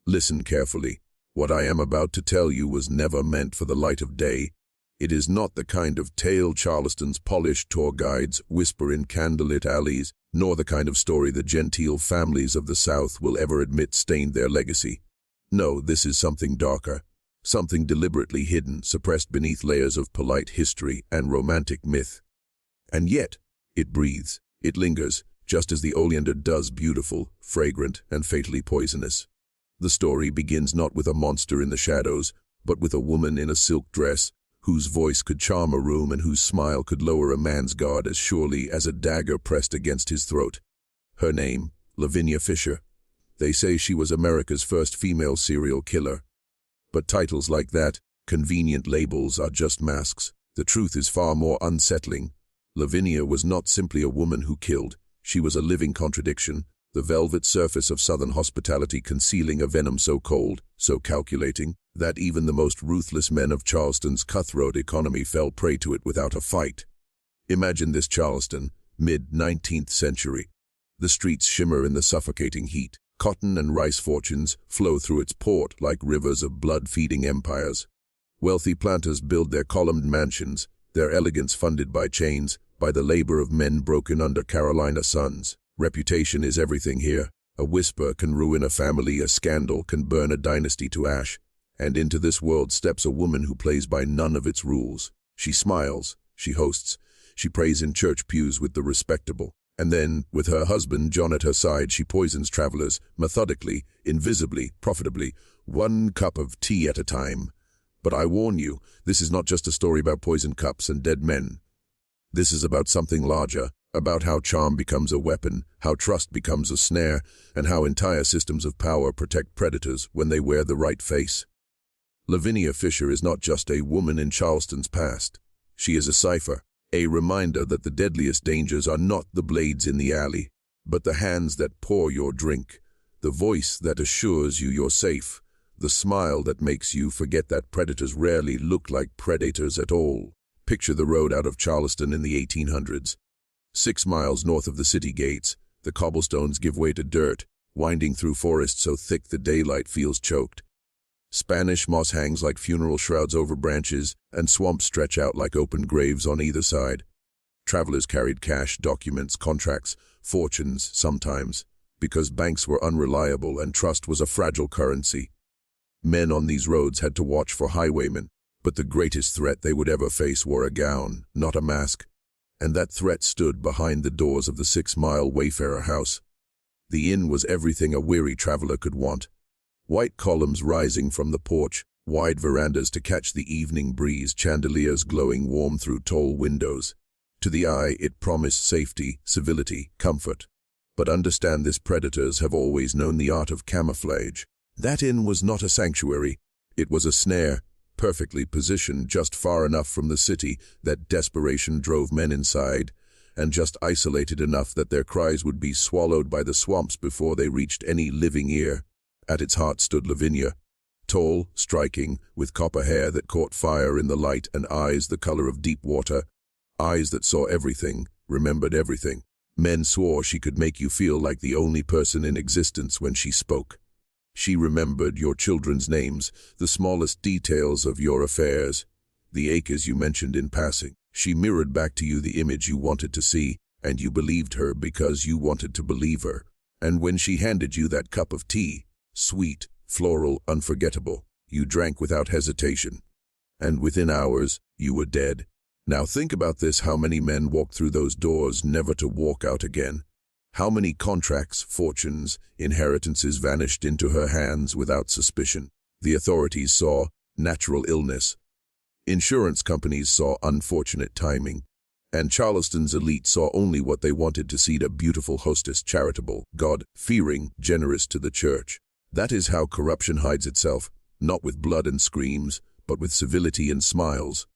Listen carefully. What I am about to tell you was never meant for the light of day. It is not the kind of tale Charleston's polished tour guides whisper in candlelit alleys, nor the kind of story the genteel families of the South will ever admit stained their legacy. No, this is something darker, something deliberately hidden, suppressed beneath layers of polite history and romantic myth. And yet, it breathes, it lingers, just as the oleander does, beautiful, fragrant, and fatally poisonous. The story begins not with a monster in the shadows, but with a woman in a silk dress, whose voice could charm a room and whose smile could lower a man's guard as surely as a dagger pressed against his throat. Her name, Lavinia Fisher. They say she was America's first female serial killer. But titles like that, convenient labels, are just masks. The truth is far more unsettling. Lavinia was not simply a woman who killed. She was a living contradiction, the velvet surface of Southern hospitality concealing a venom so cold, so calculating, that even the most ruthless men of Charleston's cutthroat economy fell prey to it without a fight. Imagine this Charleston, mid-19th century. The streets shimmer in the suffocating heat. Cotton and rice fortunes flow through its port like rivers of blood-feeding empires. Wealthy planters build their columned mansions, their elegance funded by chains, by the labor of men broken under Carolina suns. Reputation is everything here. A whisper can ruin a family, a scandal can burn a dynasty to ash. And into this world steps a woman who plays by none of its rules. She smiles, she hosts, she prays in church pews with the respectable. And then, with her husband John at her side, she poisons travelers, methodically, invisibly, profitably, one cup of tea at a time. But I warn you, this is not just a story about poisoned cups and dead men. This is about something larger, about how charm becomes a weapon, how trust becomes a snare, and how entire systems of power protect predators when they wear the right face. Lavinia Fisher is not just a woman in Charleston's past. She is a cipher. A reminder that the deadliest dangers are not the blades in the alley, but the hands that pour your drink, the voice that assures you you're safe, the smile that makes you forget that predators rarely look like predators at all. Picture the road out of Charleston in the 1800s. 6 miles north of the city gates, the cobblestones give way to dirt, winding through forest so thick the daylight feels choked. Spanish moss hangs like funeral shrouds over branches, and swamps stretch out like open graves on either side. Travelers carried cash, documents, contracts, fortunes, sometimes, because banks were unreliable and trust was a fragile currency. Men on these roads had to watch for highwaymen, but the greatest threat they would ever face wore a gown, not a mask. And that threat stood behind the doors of the 6-mile Wayfarer house. The inn was everything a weary traveler could want. White columns rising from the porch, wide verandas to catch the evening breeze, chandeliers glowing warm through tall windows. To the eye, it promised safety, civility, comfort. But understand this, predators have always known the art of camouflage. That inn was not a sanctuary. It was a snare, perfectly positioned just far enough from the city that desperation drove men inside, and just isolated enough that their cries would be swallowed by the swamps before they reached any living ear. At its heart stood Lavinia, tall, striking, with copper hair that caught fire in the light and eyes the color of deep water, eyes that saw everything, remembered everything. Men swore she could make you feel like the only person in existence when she spoke. She remembered your children's names, the smallest details of your affairs, the acres you mentioned in passing. She mirrored back to you the image you wanted to see, and you believed her because you wanted to believe her. And when she handed you that cup of tea, sweet, floral, unforgettable, you drank without hesitation. And within hours, you were dead. Now think about this: how many men walked through those doors never to walk out again? How many contracts, fortunes, inheritances vanished into her hands without suspicion? The authorities saw natural illness. Insurance companies saw unfortunate timing. And Charleston's elite saw only what they wanted to see: a beautiful hostess, charitable, God-fearing, generous to the church. That is how corruption hides itself, not with blood and screams, but with civility and smiles.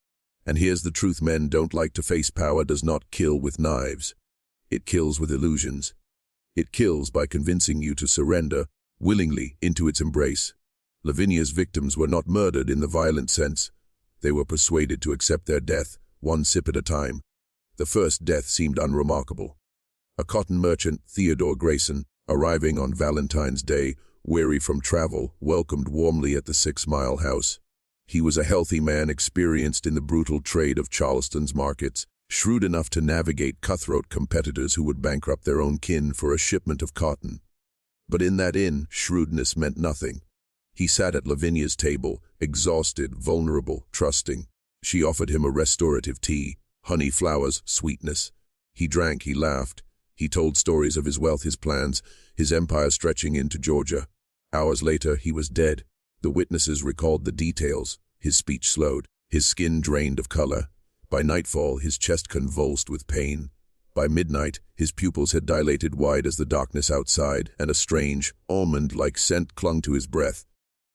And here's the truth: men don't like to face power. Does not kill with knives. It kills with illusions. It kills by convincing you to surrender, willingly, into its embrace. Lavinia's victims were not murdered in the violent sense. They were persuaded to accept their death, one sip at a time. The first death seemed unremarkable. A cotton merchant, Theodore Grayson, arriving on Valentine's Day, weary from travel, welcomed warmly at the 6 Mile House. He was a healthy man experienced in the brutal trade of Charleston's markets, shrewd enough to navigate cutthroat competitors who would bankrupt their own kin for a shipment of cotton. But in that inn, shrewdness meant nothing. He sat at Lavinia's table, exhausted, vulnerable, trusting. She offered him a restorative tea, honey, flowers, sweetness. He drank, he laughed. He told stories of his wealth, his plans, his empire stretching into Georgia. Hours later, he was dead. The witnesses recalled the details. His speech slowed, his skin drained of color. By nightfall, his chest convulsed with pain. By midnight, his pupils had dilated wide as the darkness outside, and a strange, almond-like scent clung to his breath.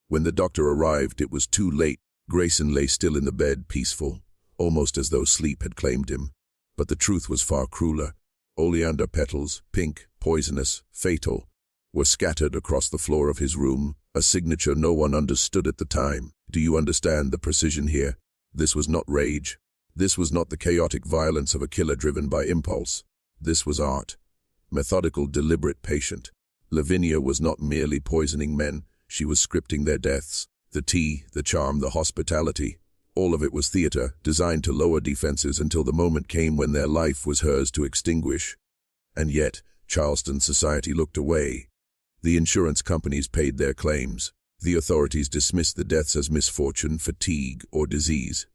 When the doctor arrived, it was too late. Grayson lay still in the bed, peaceful, almost as though sleep had claimed him. But the truth was far crueler. Oleander petals, pink, poisonous, fatal, were scattered across the floor of his room, a signature no one understood at the time. Do you understand the precision here? This was not rage. This was not the chaotic violence of a killer driven by impulse. This was art. Methodical, deliberate, patient. Lavinia was not merely poisoning men. She was scripting their deaths. The tea, the charm, the hospitality. All of it was theater, designed to lower defenses until the moment came when their life was hers to extinguish. And yet, Charleston society looked away. The insurance companies paid their claims. The authorities dismissed the deaths as misfortune, fatigue, or disease.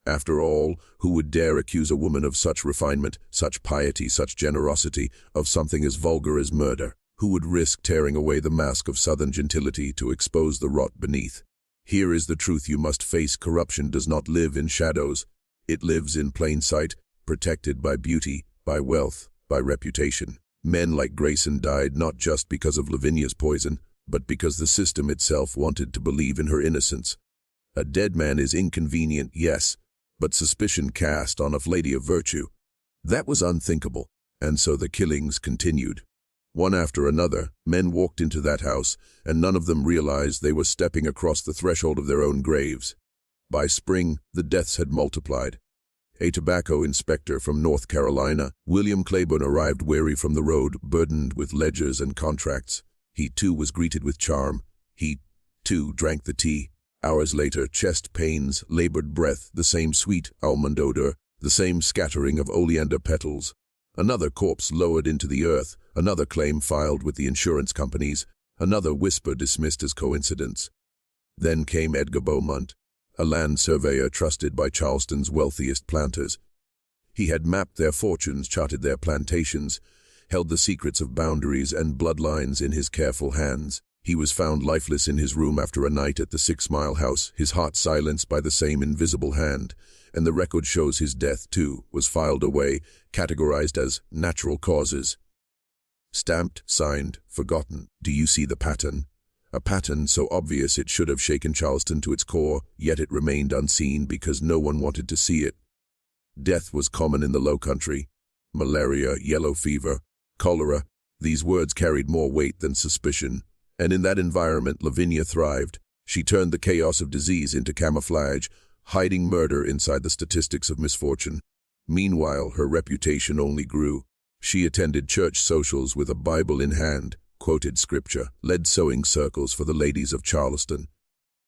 After all, who would dare accuse a woman of such refinement, such piety, such generosity, of something as vulgar as murder? Who would risk tearing away the mask of Southern gentility to expose the rot beneath? Here is the truth you must face. Corruption does not live in shadows. It lives in plain sight, protected by beauty, by wealth, by reputation. Men like Grayson died not just because of Lavinia's poison, but because the system itself wanted to believe in her innocence. A dead man is inconvenient, yes, but suspicion cast on a lady of virtue. That was unthinkable, and so the killings continued. One after another, men walked into that house, and none of them realized they were stepping across the threshold of their own graves. By spring, the deaths had multiplied. A tobacco inspector from North Carolina, William Claiborne, arrived weary from the road, burdened with ledgers and contracts. He, too, was greeted with charm. He, too, drank the tea. Hours later, chest pains, labored breath, the same sweet almond odor, the same scattering of oleander petals. Another corpse lowered into the earth, another claim filed with the insurance companies, another whisper dismissed as coincidence. Then came Edgar Beaumont, a land surveyor trusted by Charleston's wealthiest planters. He had mapped their fortunes, charted their plantations, held the secrets of boundaries and bloodlines in his careful hands. He was found lifeless in his room after a night at the 6 Mile House, his heart silenced by the same invisible hand, and the record shows his death, too, was filed away, categorized as natural causes. Stamped, signed, forgotten. Do you see the pattern? A pattern so obvious it should have shaken Charleston to its core, yet it remained unseen because no one wanted to see it. Death was common in the Low Country. Malaria, yellow fever, cholera. These words carried more weight than suspicion. And in that environment, Lavinia thrived. She turned the chaos of disease into camouflage, hiding murder inside the statistics of misfortune. Meanwhile, her reputation only grew. She attended church socials with a Bible in hand, quoted scripture, led sewing circles for the ladies of Charleston.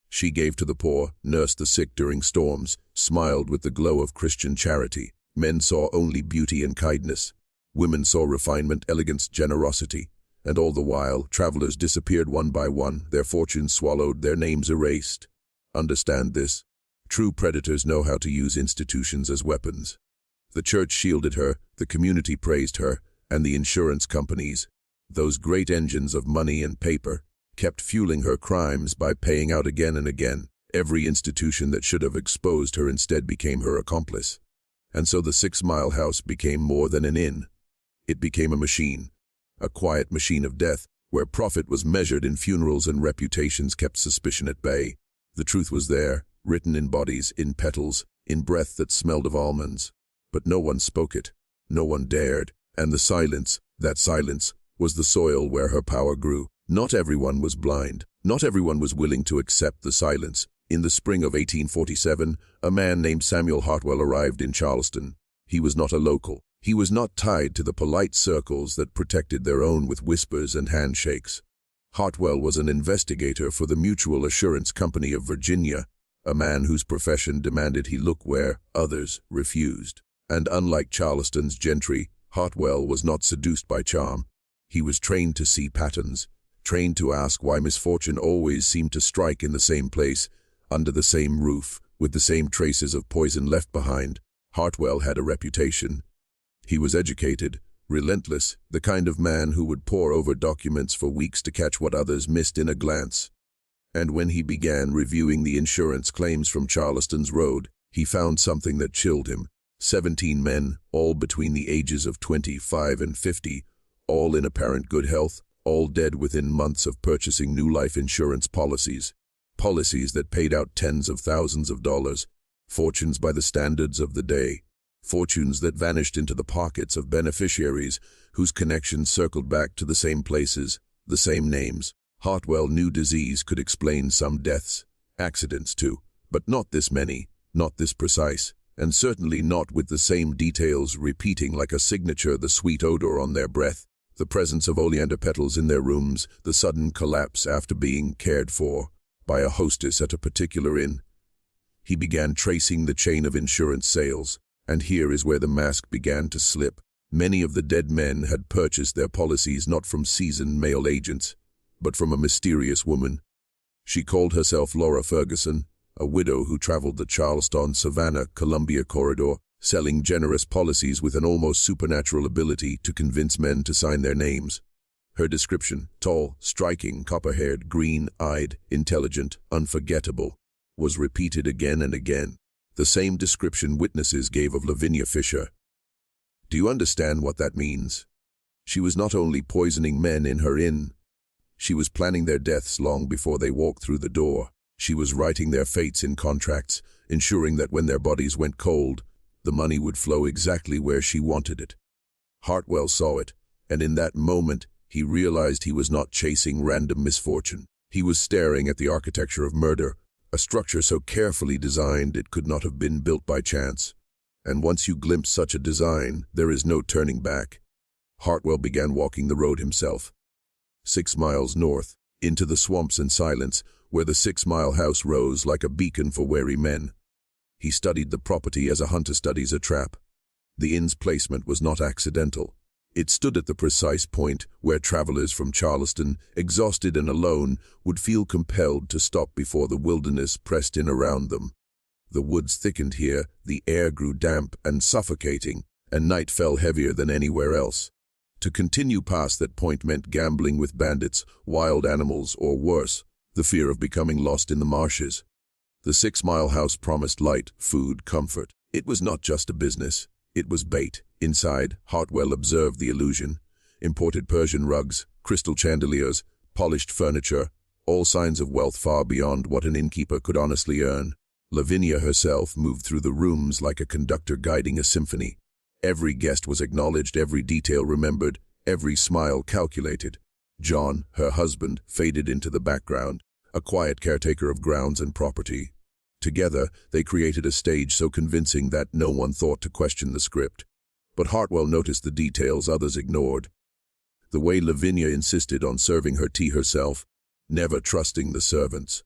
She gave to the poor, nursed the sick during storms, smiled with the glow of Christian charity. Men saw only beauty and kindness. Women saw refinement, elegance, generosity. And all the while, travelers disappeared one by one, their fortunes swallowed, their names erased. Understand this. True predators know how to use institutions as weapons. The church shielded her, the community praised her, and the insurance companies, those great engines of money and paper, kept fueling her crimes by paying out again and again. Every institution that should have exposed her instead became her accomplice. And so the 6 Mile House became more than an inn. It became a machine. A quiet machine of death, where profit was measured in funerals and reputations kept suspicion at bay. The truth was there, written in bodies, in petals, in breath that smelled of almonds. But no one spoke it, no one dared, and the silence, that silence, was the soil where her power grew. Not everyone was blind, not everyone was willing to accept the silence. In the spring of 1847, a man named Samuel Hartwell arrived in Charleston. He was not a local. He was not tied to the polite circles that protected their own with whispers and handshakes. Hartwell was an investigator for the Mutual Assurance Company of Virginia, a man whose profession demanded he look where others refused. And unlike Charleston's gentry, Hartwell was not seduced by charm. He was trained to see patterns, trained to ask why misfortune always seemed to strike in the same place, under the same roof, with the same traces of poison left behind. Hartwell had a reputation. He was educated, relentless, the kind of man who would pore over documents for weeks to catch what others missed in a glance. And when he began reviewing the insurance claims from Charleston's road, he found something that chilled him. 17 men, all between the ages of 25 and 50, all in apparent good health, all dead within months of purchasing new life insurance policies. Policies that paid out tens of thousands of dollars, fortunes by the standards of the day. Fortunes that vanished into the pockets of beneficiaries whose connections circled back to the same places, the same names. Hartwell knew disease could explain some deaths, accidents too, but not this many, not this precise, and certainly not with the same details repeating like a signature the sweet odor on their breath, the presence of oleander petals in their rooms, the sudden collapse after being cared for by a hostess at a particular inn. He began tracing the chain of insurance sales, and here is where the mask began to slip. Many of the dead men had purchased their policies not from seasoned male agents, but from a mysterious woman. She called herself Laura Ferguson, a widow who traveled the Charleston, Savannah, Columbia corridor, selling generous policies with an almost supernatural ability to convince men to sign their names. Her description, tall, striking, copper-haired, green-eyed, intelligent, unforgettable, was repeated again and again. The same description witnesses gave of Lavinia Fisher. Do you understand what that means? She was not only poisoning men in her inn, she was planning their deaths long before they walked through the door. She was writing their fates in contracts, ensuring that when their bodies went cold, the money would flow exactly where she wanted it. Hartwell saw it, and in that moment, he realized he was not chasing random misfortune. He was staring at the architecture of murder, a structure so carefully designed it could not have been built by chance. And once you glimpse such a design, there is no turning back. Hartwell began walking the road himself. 6 miles north, into the swamps and silence, where the 6-mile house rose like a beacon for wary men. He studied the property as a hunter studies a trap. The inn's placement was not accidental. It stood at the precise point where travelers from Charleston, exhausted and alone, would feel compelled to stop before the wilderness pressed in around them. The woods thickened here, the air grew damp and suffocating, and night fell heavier than anywhere else. To continue past that point meant gambling with bandits, wild animals, or worse, the fear of becoming lost in the marshes. The 6-mile house promised light, food, comfort. It was not just a business. It was bait. Inside, Hartwell observed the illusion. Imported Persian rugs, crystal chandeliers, polished furniture, all signs of wealth far beyond what an innkeeper could honestly earn. Lavinia herself moved through the rooms like a conductor guiding a symphony. Every guest was acknowledged, every detail remembered, every smile calculated. John, her husband, faded into the background, a quiet caretaker of grounds and property. Together, they created a stage so convincing that no one thought to question the script. But Hartwell noticed the details others ignored. The way Lavinia insisted on serving her tea herself, never trusting the servants.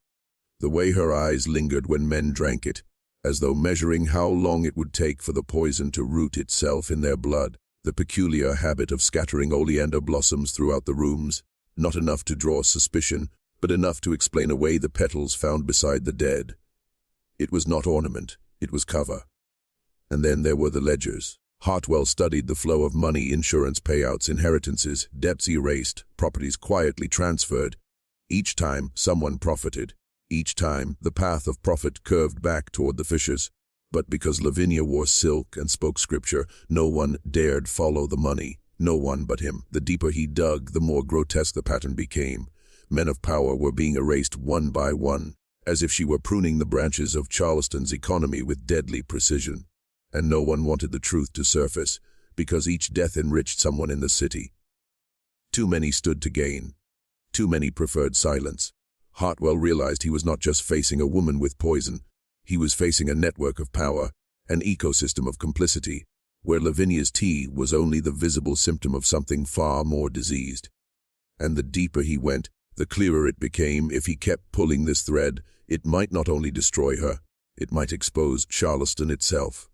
The way her eyes lingered when men drank it, as though measuring how long it would take for the poison to root itself in their blood. The peculiar habit of scattering oleander blossoms throughout the rooms, not enough to draw suspicion, but enough to explain away the petals found beside the dead. It was not ornament, it was cover. And then there were the ledgers. Hartwell studied the flow of money, insurance payouts, inheritances, debts erased, properties quietly transferred. Each time, someone profited. Each time, the path of profit curved back toward the Fishers. But because Lavinia wore silk and spoke scripture, no one dared follow the money. No one but him. The deeper he dug, the more grotesque the pattern became. Men of power were being erased one by one, as if she were pruning the branches of Charleston's economy with deadly precision. And no one wanted the truth to surface, because each death enriched someone in the city. Too many stood to gain. Too many preferred silence. Hartwell realized he was not just facing a woman with poison. He was facing a network of power, an ecosystem of complicity, where Lavinia's tea was only the visible symptom of something far more diseased. And the deeper he went, The clearer it became, if he kept pulling this thread, it might not only destroy her, it might expose Charleston itself.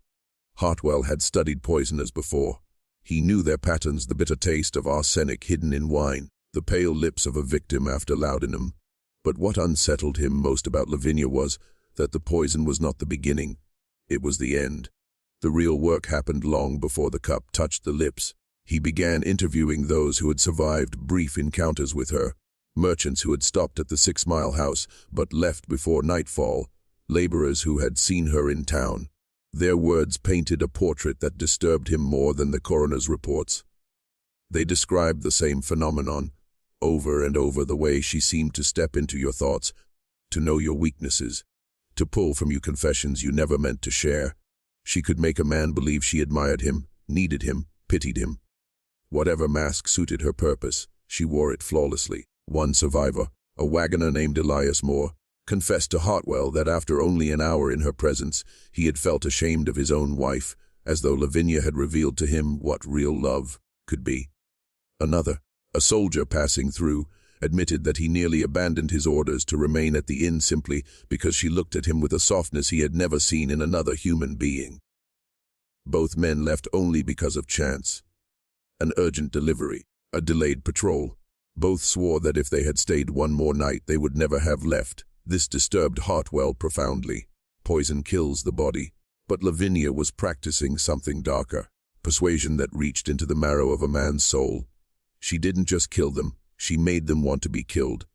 Hartwell had studied poisoners before. He knew their patterns, the bitter taste of arsenic hidden in wine, the pale lips of a victim after laudanum. But what unsettled him most about Lavinia was that the poison was not the beginning, it was the end. The real work happened long before the cup touched the lips. He began interviewing those who had survived brief encounters with her, merchants who had stopped at the 6-mile house but left before nightfall, laborers who had seen her in town. Their words painted a portrait that disturbed him more than the coroner's reports. They described the same phenomenon, over and over, the way she seemed to step into your thoughts, to know your weaknesses, to pull from you confessions you never meant to share. She could make a man believe she admired him, needed him, pitied him. Whatever mask suited her purpose, she wore it flawlessly. One survivor, a wagoner named Elias Moore, confessed to Hartwell that after only an hour in her presence, he had felt ashamed of his own wife, as though Lavinia had revealed to him what real love could be. Another, a soldier passing through, admitted that he nearly abandoned his orders to remain at the inn simply because she looked at him with a softness he had never seen in another human being. Both men left only because of chance. An urgent delivery, a delayed patrol. Both swore that if they had stayed one more night, they would never have left. This disturbed Hartwell profoundly. Poison kills the body, but Lavinia was practicing something darker, persuasion that reached into the marrow of a man's soul. She didn't just kill them, she made them want to be killed.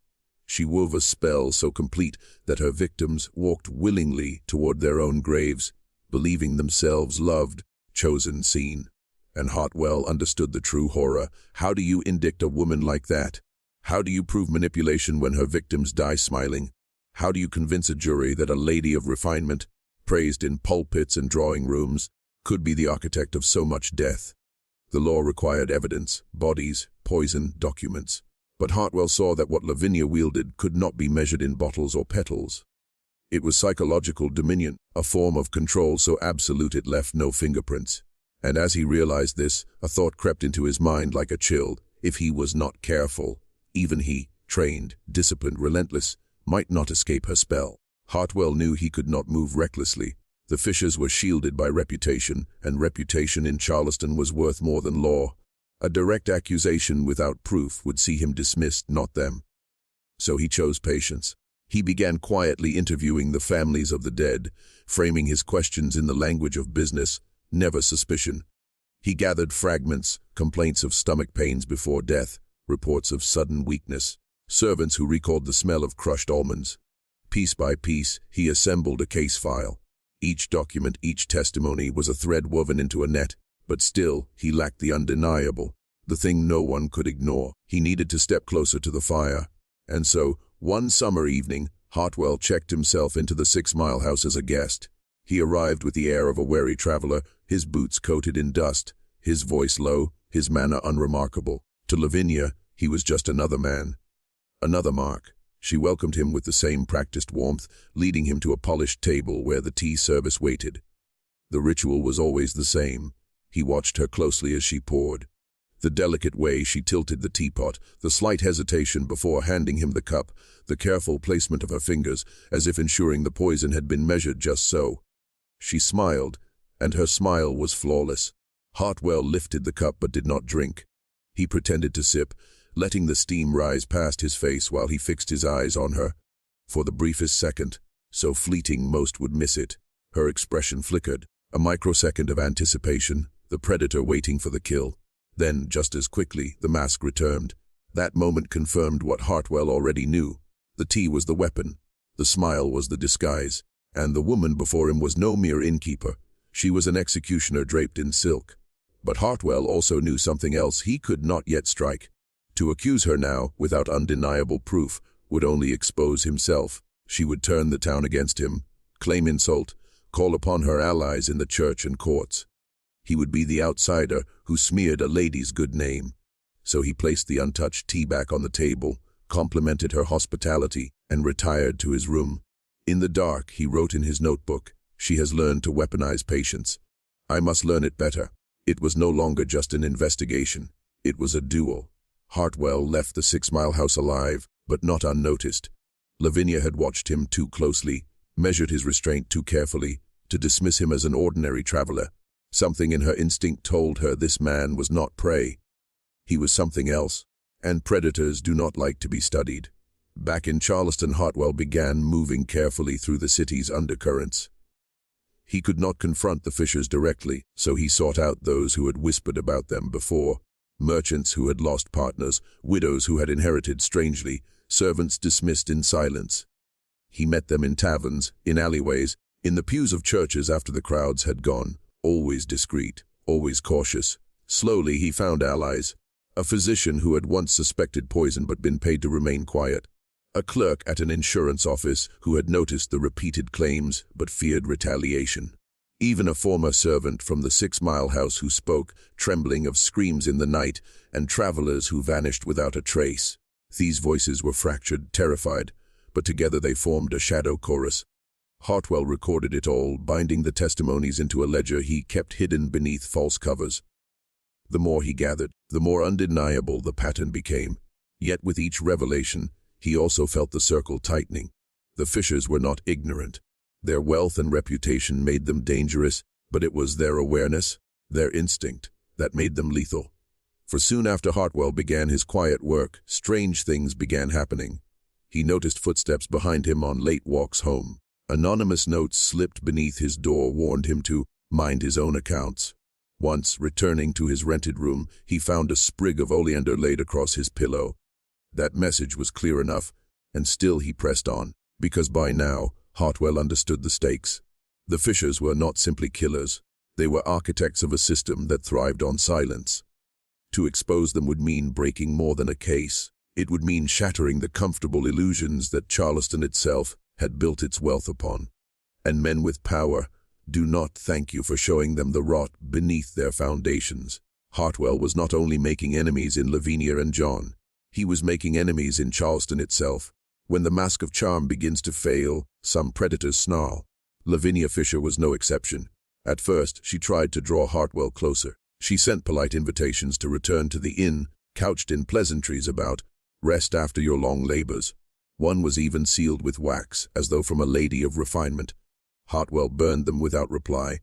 She wove a spell so complete that her victims walked willingly toward their own graves, believing themselves loved, chosen, seen. And Hartwell understood the true horror. How do you indict a woman like that? How do you prove manipulation when her victims die smiling? How do you convince a jury that a lady of refinement, praised in pulpits and drawing rooms, could be the architect of so much death? The law required evidence, bodies, poison, documents. But Hartwell saw that what Lavinia wielded could not be measured in bottles or petals. It was psychological dominion, a form of control so absolute it left no fingerprints. And as he realized this, a thought crept into his mind like a chill. If he was not careful, even he, trained, disciplined, relentless, might not escape her spell. Hartwell knew he could not move recklessly. The Fishers were shielded by reputation, and reputation in Charleston was worth more than law. A direct accusation without proof would see him dismissed, not them. So he chose patience. He began quietly interviewing the families of the dead, framing his questions in the language of business, never suspicion. He gathered fragments, complaints of stomach pains before death, reports of sudden weakness, servants who recalled the smell of crushed almonds. Piece by piece, he assembled a case file. Each document, each testimony was a thread woven into a net, but still, he lacked the undeniable, the thing no one could ignore. He needed to step closer to the fire. And so, one summer evening, Hartwell checked himself into the 6-mile house as a guest. He arrived with the air of a wary traveler, his boots coated in dust, his voice low, his manner unremarkable. To Lavinia, he was just another man. Another Mark. She welcomed him with the same practiced warmth, leading him to a polished table where the tea service waited. The ritual was always the same. He watched her closely as she poured. The delicate way she tilted the teapot, the slight hesitation before handing him the cup, the careful placement of her fingers, as if ensuring the poison had been measured just so. She smiled, and her smile was flawless. Hartwell lifted the cup but did not drink. He pretended to sip, letting the steam rise past his face while he fixed his eyes on her. For the briefest second, so fleeting most would miss it, her expression flickered, a microsecond of anticipation, the predator waiting for the kill. Then, just as quickly, the mask returned. That moment confirmed what Hartwell already knew. The tea was the weapon, the smile was the disguise, and the woman before him was no mere innkeeper. She was an executioner draped in silk. But Hartwell also knew something else he could not yet strike. To accuse her now, without undeniable proof, would only expose himself. She would turn the town against him, claim insult, call upon her allies in the church and courts. He would be the outsider who smeared a lady's good name. So he placed the untouched tea back on the table, complimented her hospitality, and retired to his room. In the dark, he wrote in his notebook, "She has learned to weaponize patience. I must learn it better." It was no longer just an investigation. It was a duel. Hartwell left the 6-mile house alive, but not unnoticed. Lavinia had watched him too closely, measured his restraint too carefully, to dismiss him as an ordinary traveler. Something in her instinct told her this man was not prey. He was something else, and predators do not like to be studied. Back in Charleston, Hartwell began moving carefully through the city's undercurrents. He could not confront the Fishers directly, so he sought out those who had whispered about them before. Merchants who had lost partners, widows who had inherited strangely, servants dismissed in silence. He met them in taverns, in alleyways, in the pews of churches after the crowds had gone, always discreet, always cautious. Slowly he found allies. A physician who had once suspected poison but been paid to remain quiet. A clerk at an insurance office who had noticed the repeated claims but feared retaliation. Even a former servant from the 6-mile house who spoke, trembling of screams in the night, and travelers who vanished without a trace. These voices were fractured, terrified, but together they formed a shadow chorus. Hartwell recorded it all, binding the testimonies into a ledger he kept hidden beneath false covers. The more he gathered, the more undeniable the pattern became. Yet with each revelation, he also felt the circle tightening. The Fishers were not ignorant. Their wealth and reputation made them dangerous, but it was their awareness, their instinct, that made them lethal. For soon after Hartwell began his quiet work, strange things began happening. He noticed footsteps behind him on late walks home. Anonymous notes slipped beneath his door warned him to mind his own accounts. Once, returning to his rented room, he found a sprig of oleander laid across his pillow. That message was clear enough, and still he pressed on, because by now, Hartwell understood the stakes. The Fishers were not simply killers. They were architects of a system that thrived on silence. To expose them would mean breaking more than a case. It would mean shattering the comfortable illusions that Charleston itself had built its wealth upon. And men with power do not thank you for showing them the rot beneath their foundations. Hartwell was not only making enemies in Lavinia and John. He was making enemies in Charleston itself. When the mask of charm begins to fail, some predators snarl. Lavinia Fisher was no exception. At first, she tried to draw Hartwell closer. She sent polite invitations to return to the inn, couched in pleasantries about rest after your long labors. One was even sealed with wax, as though from a lady of refinement. Hartwell burned them without reply.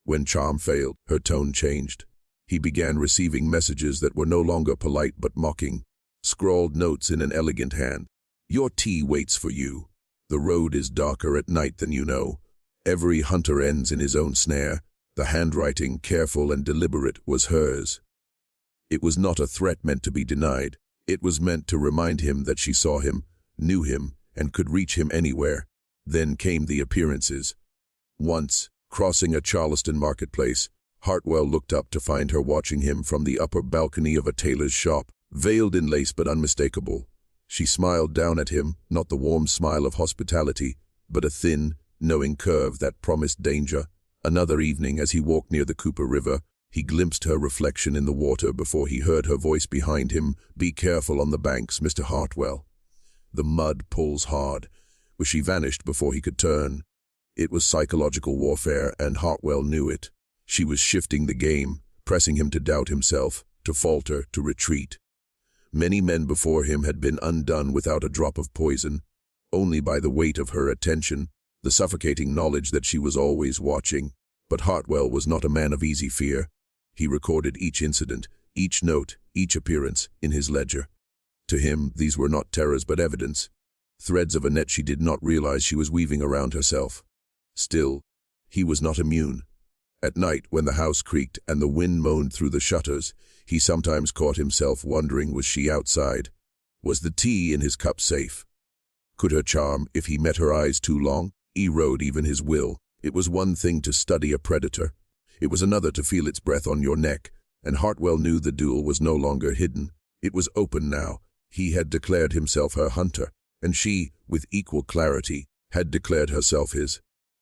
When charm failed, her tone changed. He began receiving messages that were no longer polite but mocking. Scrawled notes in an elegant hand. Your tea waits for you. The road is darker at night than you know. Every hunter ends in his own snare. The handwriting, careful and deliberate, was hers. It was not a threat meant to be denied. It was meant to remind him that she saw him, knew him, and could reach him anywhere. Then came the appearances. Once, crossing a Charleston marketplace, Hartwell looked up to find her watching him from the upper balcony of a tailor's shop, veiled in lace but unmistakable. She smiled down at him, not the warm smile of hospitality, but a thin, knowing curve that promised danger. Another evening, as he walked near the Cooper River, he glimpsed her reflection in the water before he heard her voice behind him, "Be careful on the banks, Mr. Hartwell. The mud pulls hard," but she vanished before he could turn. It was psychological warfare, and Hartwell knew it. She was shifting the game, pressing him to doubt himself, to falter, to retreat. Many men before him had been undone without a drop of poison, only by the weight of her attention, the suffocating knowledge that she was always watching. But Hartwell was not a man of easy fear. He recorded each incident, each note, each appearance, in his ledger. To him, these were not terrors but evidence, threads of a net she did not realize she was weaving around herself. Still, he was not immune. At night, when the house creaked and the wind moaned through the shutters, he sometimes caught himself wondering, was she outside? Was the tea in his cup safe? Could her charm, if he met her eyes too long, erode even his will? It was one thing to study a predator. It was another to feel its breath on your neck, and Hartwell knew the duel was no longer hidden. It was open now. He had declared himself her hunter, and she, with equal clarity, had declared herself his.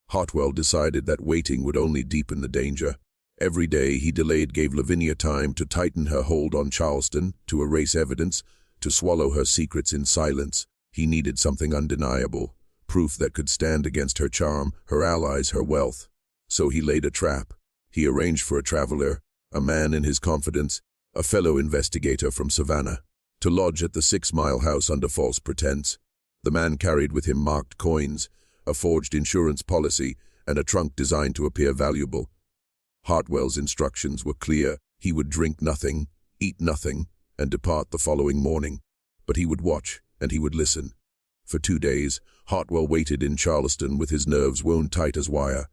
Hartwell decided that waiting would only deepen the danger. Every day he delayed gave Lavinia time to tighten her hold on Charleston, to erase evidence, to swallow her secrets in silence. He needed something undeniable, proof that could stand against her charm, her allies, her wealth. So he laid a trap. He arranged for a traveler, a man in his confidence, a fellow investigator from Savannah. to lodge at the 6-Mile house under false pretense. The man carried with him marked coins, a forged insurance policy, and a trunk designed to appear valuable. Hartwell's instructions were clear. He would drink nothing, eat nothing, and depart the following morning. But he would watch, and he would listen. For 2 days, Hartwell waited in Charleston with his nerves wound tight as wire.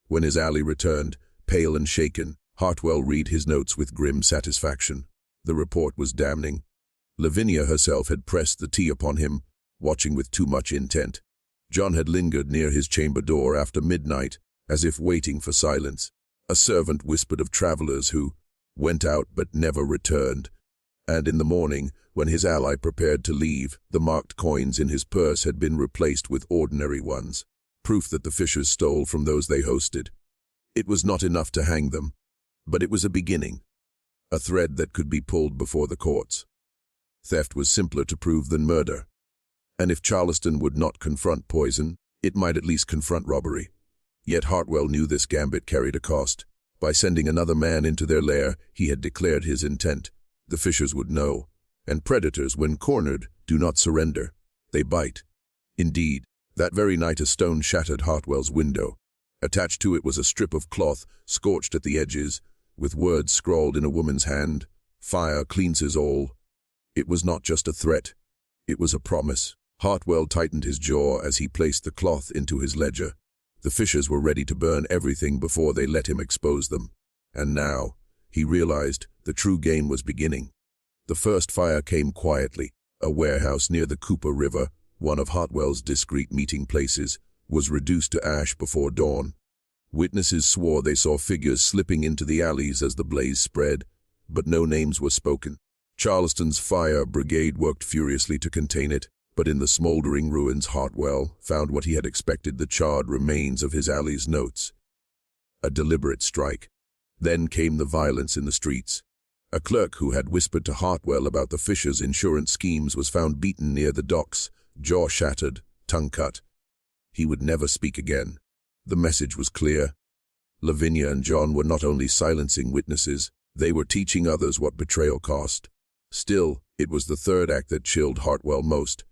When his ally returned, pale and shaken, Hartwell read his notes with grim satisfaction. The report was damning. Lavinia herself had pressed the tea upon him, watching with too much intent. John had lingered near his chamber door after midnight, as if waiting for silence. A servant whispered of travelers who went out but never returned. And in the morning, when his ally prepared to leave, the marked coins in his purse had been replaced with ordinary ones, proof that the Fishers stole from those they hosted. It was not enough to hang them, but it was a beginning, a thread that could be pulled before the courts. Theft was simpler to prove than murder, and if Charleston would not confront poison, it might at least confront robbery. Yet Hartwell knew this gambit carried a cost. By sending another man into their lair, he had declared his intent. The Fishers would know, and predators, when cornered, do not surrender. They bite. Indeed, that very night a stone shattered Hartwell's window. Attached to it was a strip of cloth, scorched at the edges, with words scrawled in a woman's hand, "Fire cleanses all." It was not just a threat, it was a promise. Hartwell tightened his jaw as he placed the cloth into his ledger. The Fishers were ready to burn everything before they let him expose them. And now, he realized, the true game was beginning. The first fire came quietly. A warehouse near the Cooper River, one of Hartwell's discreet meeting places, was reduced to ash before dawn. Witnesses swore they saw figures slipping into the alleys as the blaze spread, but no names were spoken. Charleston's fire brigade worked furiously to contain it, but in the smoldering ruins Hartwell found what he had expected: the charred remains of his ally's notes. A deliberate strike. Then came the violence in the streets. A clerk who had whispered to Hartwell about the Fishers' insurance schemes was found beaten near the docks, jaw shattered, tongue cut. He would never speak again. The message was clear. Lavinia and John were not only silencing witnesses, they were teaching others what betrayal cost. Still, it was the third act that chilled Hartwell most.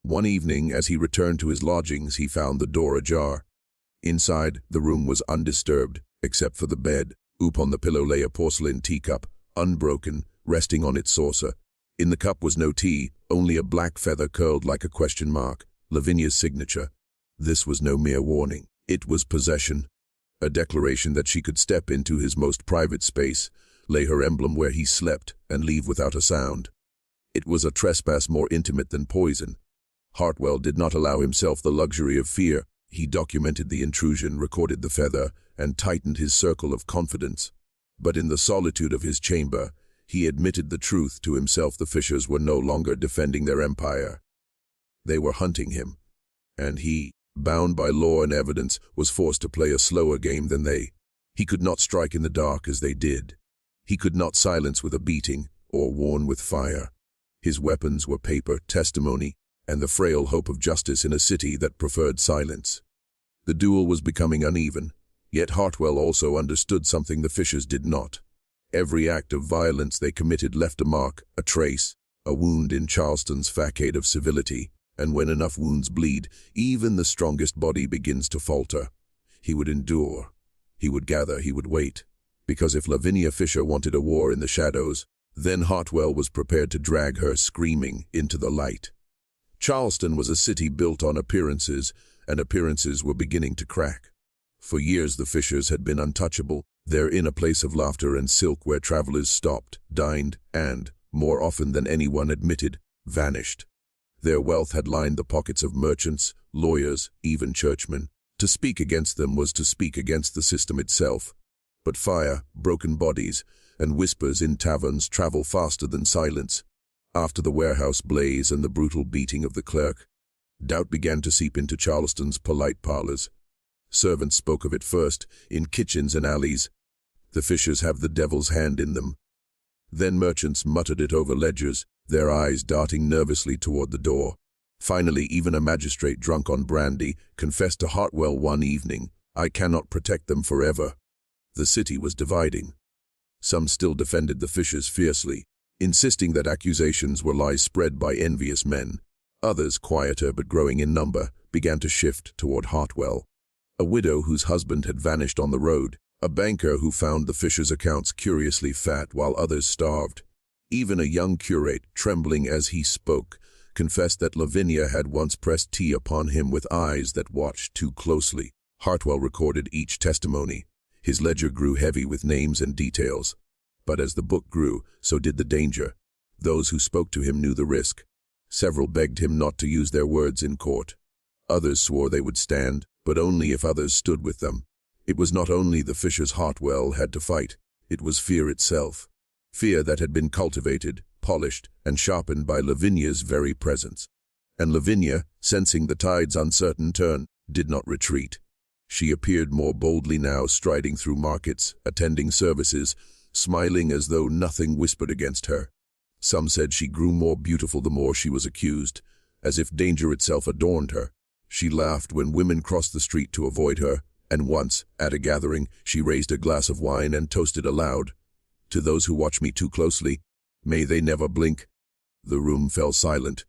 One evening, as he returned to his lodgings, he found the door ajar. Inside, the room was undisturbed, except for the bed. Upon the pillow lay a porcelain teacup, unbroken, resting on its saucer. In the cup was no tea, only a black feather curled like a question mark, Lavinia's signature. This was no mere warning. It was possession. A declaration that she could step into his most private space, lay her emblem where he slept, and leave without a sound. It was a trespass more intimate than poison. Hartwell did not allow himself the luxury of fear. He documented the intrusion, recorded the feather, and tightened his circle of confidence. But in the solitude of his chamber, he admitted the truth to himself: the Fishers were no longer defending their empire. They were hunting him, and he, bound by law and evidence, was forced to play a slower game than they. He could not strike in the dark as they did. He could not silence with a beating or warn with fire. His weapons were paper, testimony, and the frail hope of justice in a city that preferred silence. The duel was becoming uneven, yet Hartwell also understood something the Fishers did not. Every act of violence they committed left a mark, a trace, a wound in Charleston's facade of civility. And when enough wounds bleed, even the strongest body begins to falter. He would endure. He would gather. He would wait. Because if Lavinia Fisher wanted a war in the shadows, then Hartwell was prepared to drag her screaming into the light. Charleston was a city built on appearances, and appearances were beginning to crack. For years the Fishers had been untouchable, their inner place of laughter and silk where travelers stopped, dined, and, more often than anyone admitted, vanished. Their wealth had lined the pockets of merchants, lawyers, even churchmen. To speak against them was to speak against the system itself. But fire, broken bodies, and whispers in taverns travel faster than silence. After the warehouse blaze and the brutal beating of the clerk, doubt began to seep into Charleston's polite parlors. Servants spoke of it first, in kitchens and alleys. The Fishers have the devil's hand in them. Then merchants muttered it over ledgers, their eyes darting nervously toward the door. Finally, even a magistrate drunk on brandy confessed to Hartwell one evening, "I cannot protect them forever." The city was dividing. Some still defended the Fishers fiercely, insisting that accusations were lies spread by envious men. Others, quieter but growing in number, began to shift toward Hartwell, a widow whose husband had vanished on the road, a banker who found the Fishers' accounts curiously fat while others starved. Even a young curate, trembling as he spoke, confessed that Lavinia had once pressed tea upon him with eyes that watched too closely. Hartwell recorded each testimony. His ledger grew heavy with names and details. But as the book grew, so did the danger. Those who spoke to him knew the risk. Several begged him not to use their words in court. Others swore they would stand, but only if others stood with them. It was not only the Fishers Hartwell had to fight, it was fear itself. Fear that had been cultivated, polished, and sharpened by Lavinia's very presence. And Lavinia, sensing the tide's uncertain turn, did not retreat. She appeared more boldly now, striding through markets, attending services, smiling as though nothing whispered against her. Some said she grew more beautiful the more she was accused, as if danger itself adorned her. She laughed when women crossed the street to avoid her, and once, at a gathering, she raised a glass of wine and toasted aloud, "To those who watch me too closely, may they never blink." The room fell silent.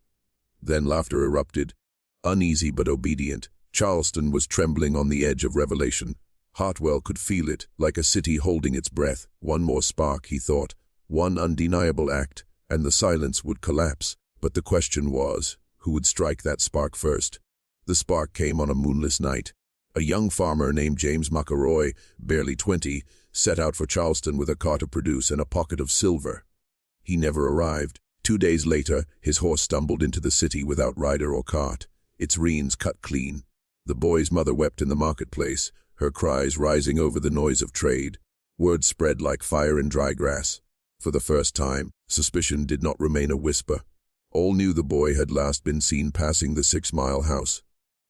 Then laughter erupted, uneasy but obedient. Charleston was trembling on the edge of revelation. Hartwell could feel it, like a city holding its breath. One more spark, he thought, one undeniable act, and the silence would collapse. But the question was, who would strike that spark first? The spark came on a moonless night. A young farmer named James McElroy, barely 20, set out for Charleston with a car to produce and a pocket of silver. He never arrived. 2 days later, his horse stumbled into the city without rider or cart, its reins cut clean. The boy's mother wept in the marketplace, her cries rising over the noise of trade. Word spread like fire in dry grass. For the first time, suspicion did not remain a whisper. All knew the boy had last been seen passing the 6-mile house.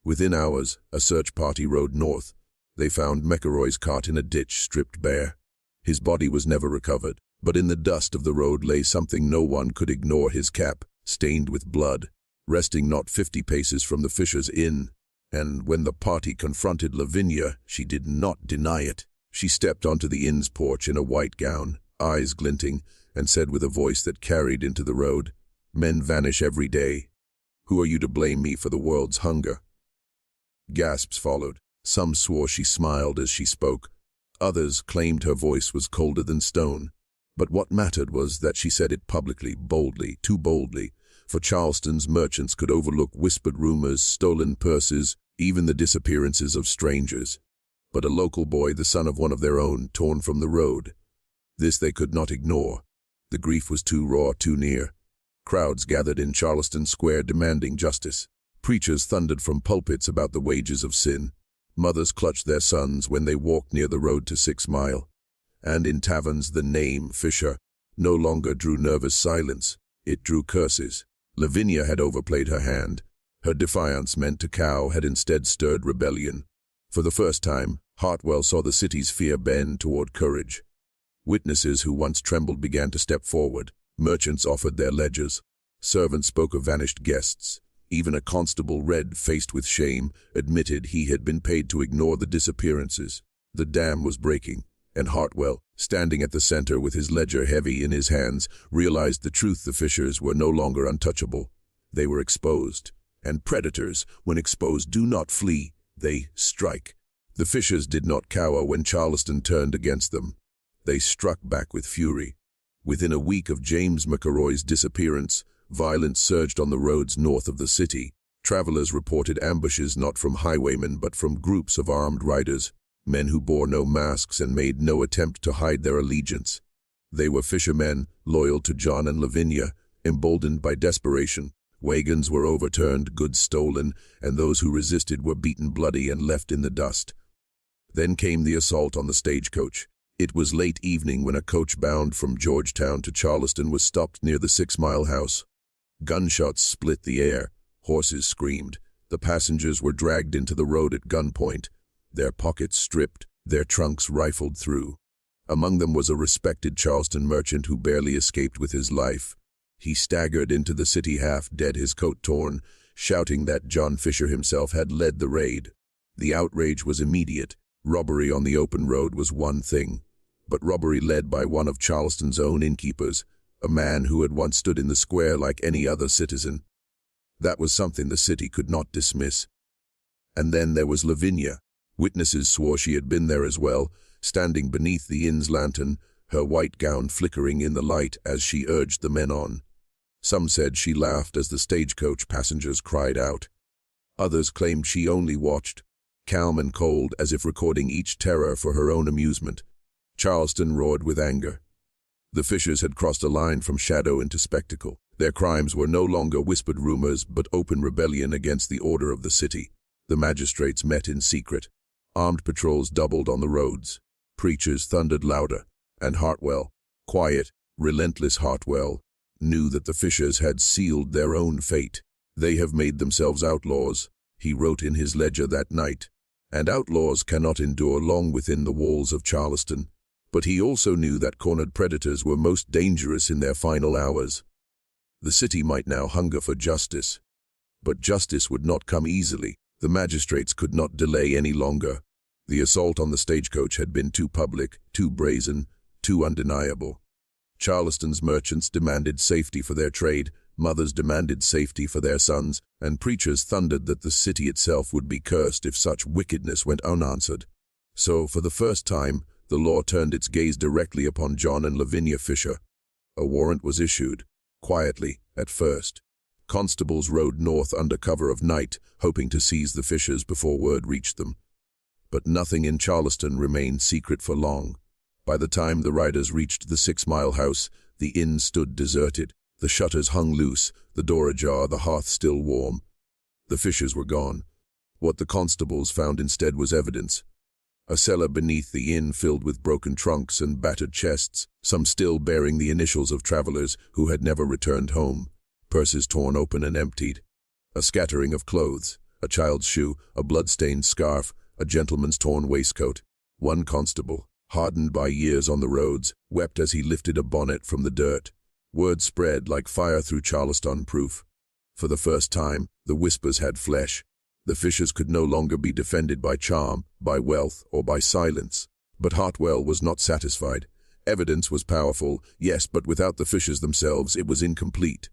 Within hours, a search party rode north. They found McElroy's cart in a ditch stripped bare. His body was never recovered, but in the dust of the road lay something no one could ignore: his cap, stained with blood, resting not 50 paces from the Fishers' inn. And when the party confronted Lavinia, she did not deny it. She stepped onto the inn's porch in a white gown, eyes glinting, and said with a voice that carried into the road, "Men vanish every day. Who are you to blame me for the world's hunger?" Gasps followed. Some swore she smiled as she spoke. Others claimed her voice was colder than stone. But what mattered was that she said it publicly, boldly, too boldly, for Charleston's merchants could overlook whispered rumors, stolen purses, even the disappearances of strangers. But a local boy, the son of one of their own, torn from the road. This they could not ignore. The grief was too raw, too near. Crowds gathered in Charleston Square demanding justice. Preachers thundered from pulpits about the wages of sin. Mothers clutched their sons when they walked near the road to 6 Mile. And in taverns the name Fisher no longer drew nervous silence. It drew curses. Lavinia had overplayed her hand. Her defiance, meant to cow, had instead stirred rebellion. For the first time, Hartwell saw the city's fear bend toward courage. Witnesses who once trembled began to step forward. Merchants offered their ledgers. Servants spoke of vanished guests. Even a constable, red-faced with shame, admitted he had been paid to ignore the disappearances. The dam was breaking, and Hartwell, standing at the center with his ledger heavy in his hands, realized the truth: the Fishers were no longer untouchable. They were exposed. And predators, when exposed, do not flee, they strike. The Fishers did not cower when Charleston turned against them. They struck back with fury. Within a week of James McElroy's disappearance, violence surged on the roads north of the city. Travelers reported ambushes not from highwaymen but from groups of armed riders, men who bore no masks and made no attempt to hide their allegiance. They were fishermen, loyal to John and Lavinia, emboldened by desperation. Wagons were overturned, goods stolen, and those who resisted were beaten bloody and left in the dust. Then came the assault on the stagecoach. It was late evening when a coach bound from Georgetown to Charleston was stopped near the 6 Mile house. Gunshots split the air. Horses screamed. The passengers were dragged into the road at gunpoint, their pockets stripped, their trunks rifled through. Among them was a respected Charleston merchant who barely escaped with his life. He staggered into the city half dead, his coat torn, shouting that John Fisher himself had led the raid. The outrage was immediate. Robbery on the open road was one thing, but robbery led by one of Charleston's own innkeepers, a man who had once stood in the square like any other citizen. That was something the city could not dismiss. And then there was Lavinia. Witnesses swore she had been there as well, standing beneath the inn's lantern, her white gown flickering in the light as she urged the men on. Some said she laughed as the stagecoach passengers cried out. Others claimed she only watched, calm and cold, as if recording each terror for her own amusement. Charleston roared with anger. The Fishers had crossed a line from shadow into spectacle. Their crimes were no longer whispered rumors, but open rebellion against the order of the city. The magistrates met in secret. Armed patrols doubled on the roads. Preachers thundered louder, and Hartwell, quiet, relentless Hartwell, knew that the Fishers had sealed their own fate. "They have made themselves outlaws," he wrote in his ledger that night, "and outlaws cannot endure long within the walls of Charleston." But he also knew that cornered predators were most dangerous in their final hours. The city might now hunger for justice, but justice would not come easily. The magistrates could not delay any longer. The assault on the stagecoach had been too public, too brazen, too undeniable. Charleston's merchants demanded safety for their trade, mothers demanded safety for their sons, and preachers thundered that the city itself would be cursed if such wickedness went unanswered. So, for the first time, the law turned its gaze directly upon John and Lavinia Fisher. A warrant was issued, quietly, at first. Constables rode north under cover of night, hoping to seize the Fishers before word reached them. But nothing in Charleston remained secret for long. By the time the riders reached the 6-Mile House, the inn stood deserted. The shutters hung loose, the door ajar, the hearth still warm. The Fishers were gone. What the constables found instead was evidence. A cellar beneath the inn filled with broken trunks and battered chests, some still bearing the initials of travelers who had never returned home. Purses torn open and emptied. A scattering of clothes, a child's shoe, a blood-stained scarf, a gentleman's torn waistcoat. One constable, hardened by years on the roads, wept as he lifted a bonnet from the dirt. Word spread like fire through Charleston proof. For the first time, the whispers had flesh. The Fishers could no longer be defended by charm, by wealth, or by silence. But Hartwell was not satisfied. Evidence was powerful, yes, but without the Fishers themselves, it was incomplete.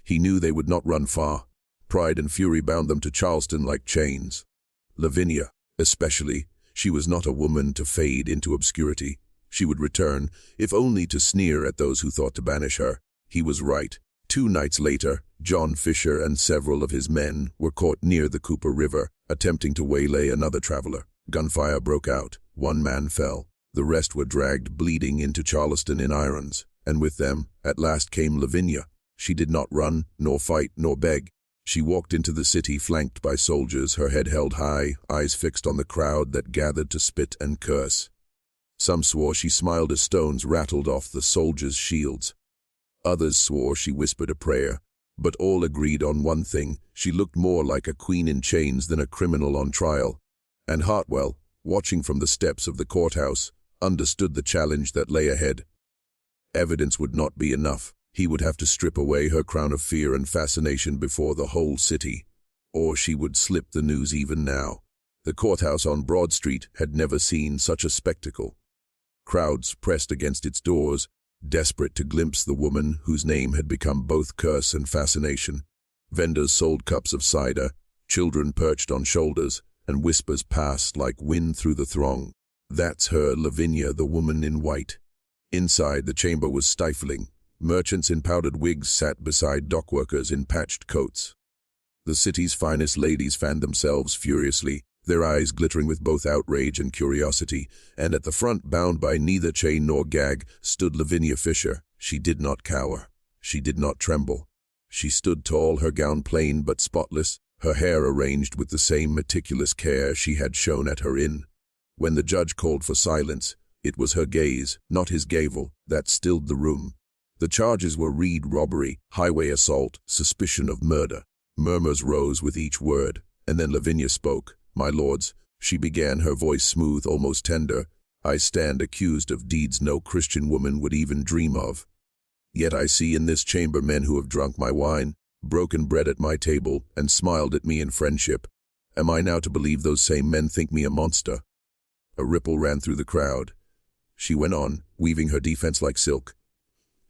He knew they would not run far. Pride and fury bound them to Charleston like chains. Lavinia, especially, she was not a woman to fade into obscurity. She would return, if only to sneer at those who thought to banish her. He was right. 2 nights later, John Fisher and several of his men were caught near the Cooper River, attempting to waylay another traveler. Gunfire broke out. 1 man fell. The rest were dragged bleeding into Charleston in irons, and with them, at last came Lavinia. She did not run, nor fight, nor beg. She walked into the city flanked by soldiers, her head held high, eyes fixed on the crowd that gathered to spit and curse. Some swore she smiled as stones rattled off the soldiers' shields. Others swore she whispered a prayer. But all agreed on one thing: she looked more like a queen in chains than a criminal on trial. And Hartwell, watching from the steps of the courthouse, understood the challenge that lay ahead. Evidence would not be enough. He would have to strip away her crown of fear and fascination before the whole city. Or she would slip the news even now. The courthouse on Broad Street had never seen such a spectacle. Crowds pressed against its doors, desperate to glimpse the woman whose name had become both curse and fascination. Vendors sold cups of cider, children perched on shoulders, and whispers passed like wind through the throng. "That's her, Lavinia, the woman in white." Inside, the chamber was stifling. Merchants in powdered wigs sat beside dockworkers in patched coats. The city's finest ladies fanned themselves furiously, their eyes glittering with both outrage and curiosity, and at the front, bound by neither chain nor gag, stood Lavinia Fisher. She did not cower. She did not tremble. She stood tall, her gown plain but spotless, her hair arranged with the same meticulous care she had shown at her inn. When the judge called for silence, it was her gaze, not his gavel, that stilled the room. The charges were Reed robbery, highway assault, suspicion of murder. Murmurs rose with each word, and then Lavinia spoke. "My lords," she began, her voice smooth, almost tender, "I stand accused of deeds no Christian woman would even dream of. Yet I see in this chamber men who have drunk my wine, broken bread at my table, and smiled at me in friendship. Am I now to believe those same men think me a monster?" A ripple ran through the crowd. She went on, weaving her defense like silk.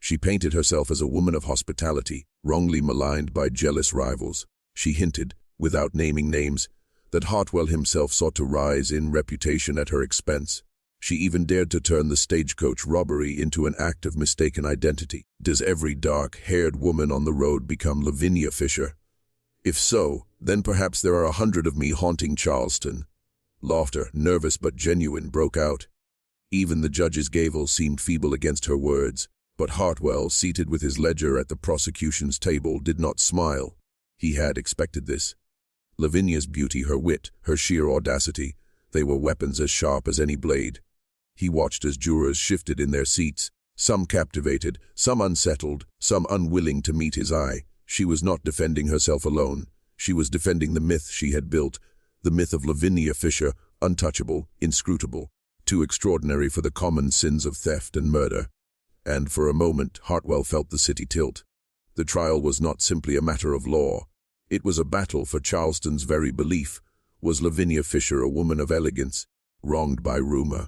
She painted herself as a woman of hospitality, wrongly maligned by jealous rivals. She hinted, without naming names, that Hartwell himself sought to rise in reputation at her expense. She even dared to turn the stagecoach robbery into an act of mistaken identity. Does every dark-haired woman on the road become Lavinia Fisher? If so, then perhaps there are 100 of me haunting Charleston. Laughter, nervous but genuine, broke out. Even the judge's gavel seemed feeble against her words, but Hartwell, seated with his ledger at the prosecution's table, did not smile. He had expected this. Lavinia's beauty, her wit, her sheer audacity, they were weapons as sharp as any blade. He watched as jurors shifted in their seats, some captivated, some unsettled, some unwilling to meet his eye. She was not defending herself alone. She was defending the myth she had built, the myth of Lavinia Fisher, untouchable, inscrutable, too extraordinary for the common sins of theft and murder. And for a moment, Hartwell felt the city tilt. The trial was not simply a matter of law. It was a battle for Charleston's very belief. Was Lavinia Fisher a woman of elegance, wronged by rumor?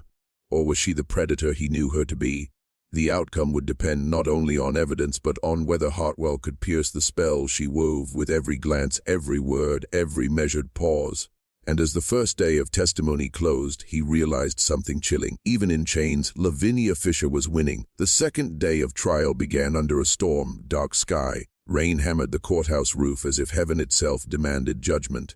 Or was she the predator he knew her to be? The outcome would depend not only on evidence, but on whether Hartwell could pierce the spell she wove with every glance, every word, every measured pause. And as the first day of testimony closed, he realized something chilling. Even in chains, Lavinia Fisher was winning. The second day of trial began under a storm, dark sky. Rain hammered the courthouse roof as if heaven itself demanded judgment.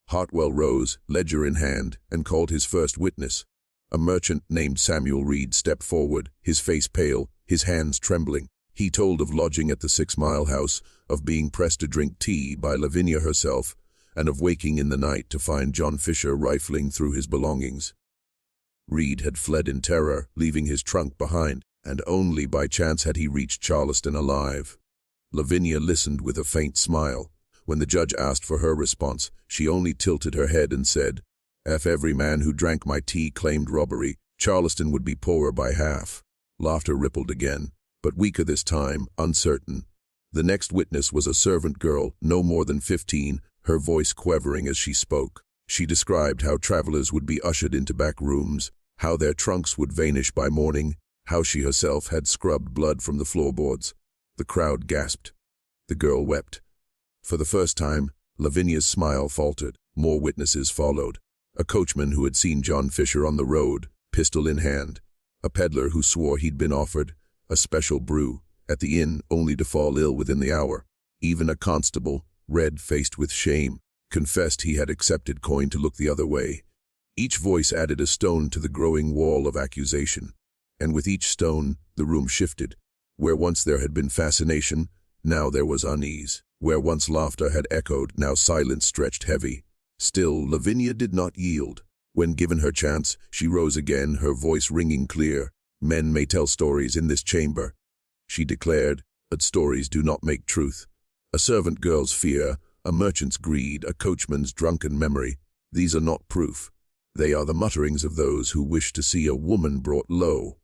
Hartwell rose, ledger in hand, and called his first witness. A merchant named Samuel Reed stepped forward, his face pale, his hands trembling. He told of lodging at the 6 Mile House, of being pressed to drink tea by Lavinia herself, and of waking in the night to find John Fisher rifling through his belongings. Reed had fled in terror, leaving his trunk behind, and only by chance had he reached Charleston alive. Lavinia listened with a faint smile. When the judge asked for her response, she only tilted her head and said, "If every man who drank my tea claimed robbery, Charleston would be poorer by half." Laughter rippled again, but weaker this time, uncertain. The next witness was a servant girl, no more than 15, her voice quivering as she spoke. She described how travelers would be ushered into back rooms, how their trunks would vanish by morning, how she herself had scrubbed blood from the floorboards. The crowd gasped. The girl wept. For the first time, Lavinia's smile faltered. More witnesses followed. A coachman who had seen John Fisher on the road, pistol in hand. A peddler who swore he'd been offered a special brew at the inn only to fall ill within the hour. Even a constable, red-faced with shame, confessed he had accepted coin to look the other way. Each voice added a stone to the growing wall of accusation. And with each stone, the room shifted. Where once there had been fascination, now there was unease. Where once laughter had echoed, now silence stretched heavy. Still, Lavinia did not yield. When given her chance, she rose again, her voice ringing clear. "Men may tell stories in this chamber," she declared, "but stories do not make truth. A servant girl's fear, a merchant's greed, a coachman's drunken memory, these are not proof. They are the mutterings of those who wish to see a woman brought low."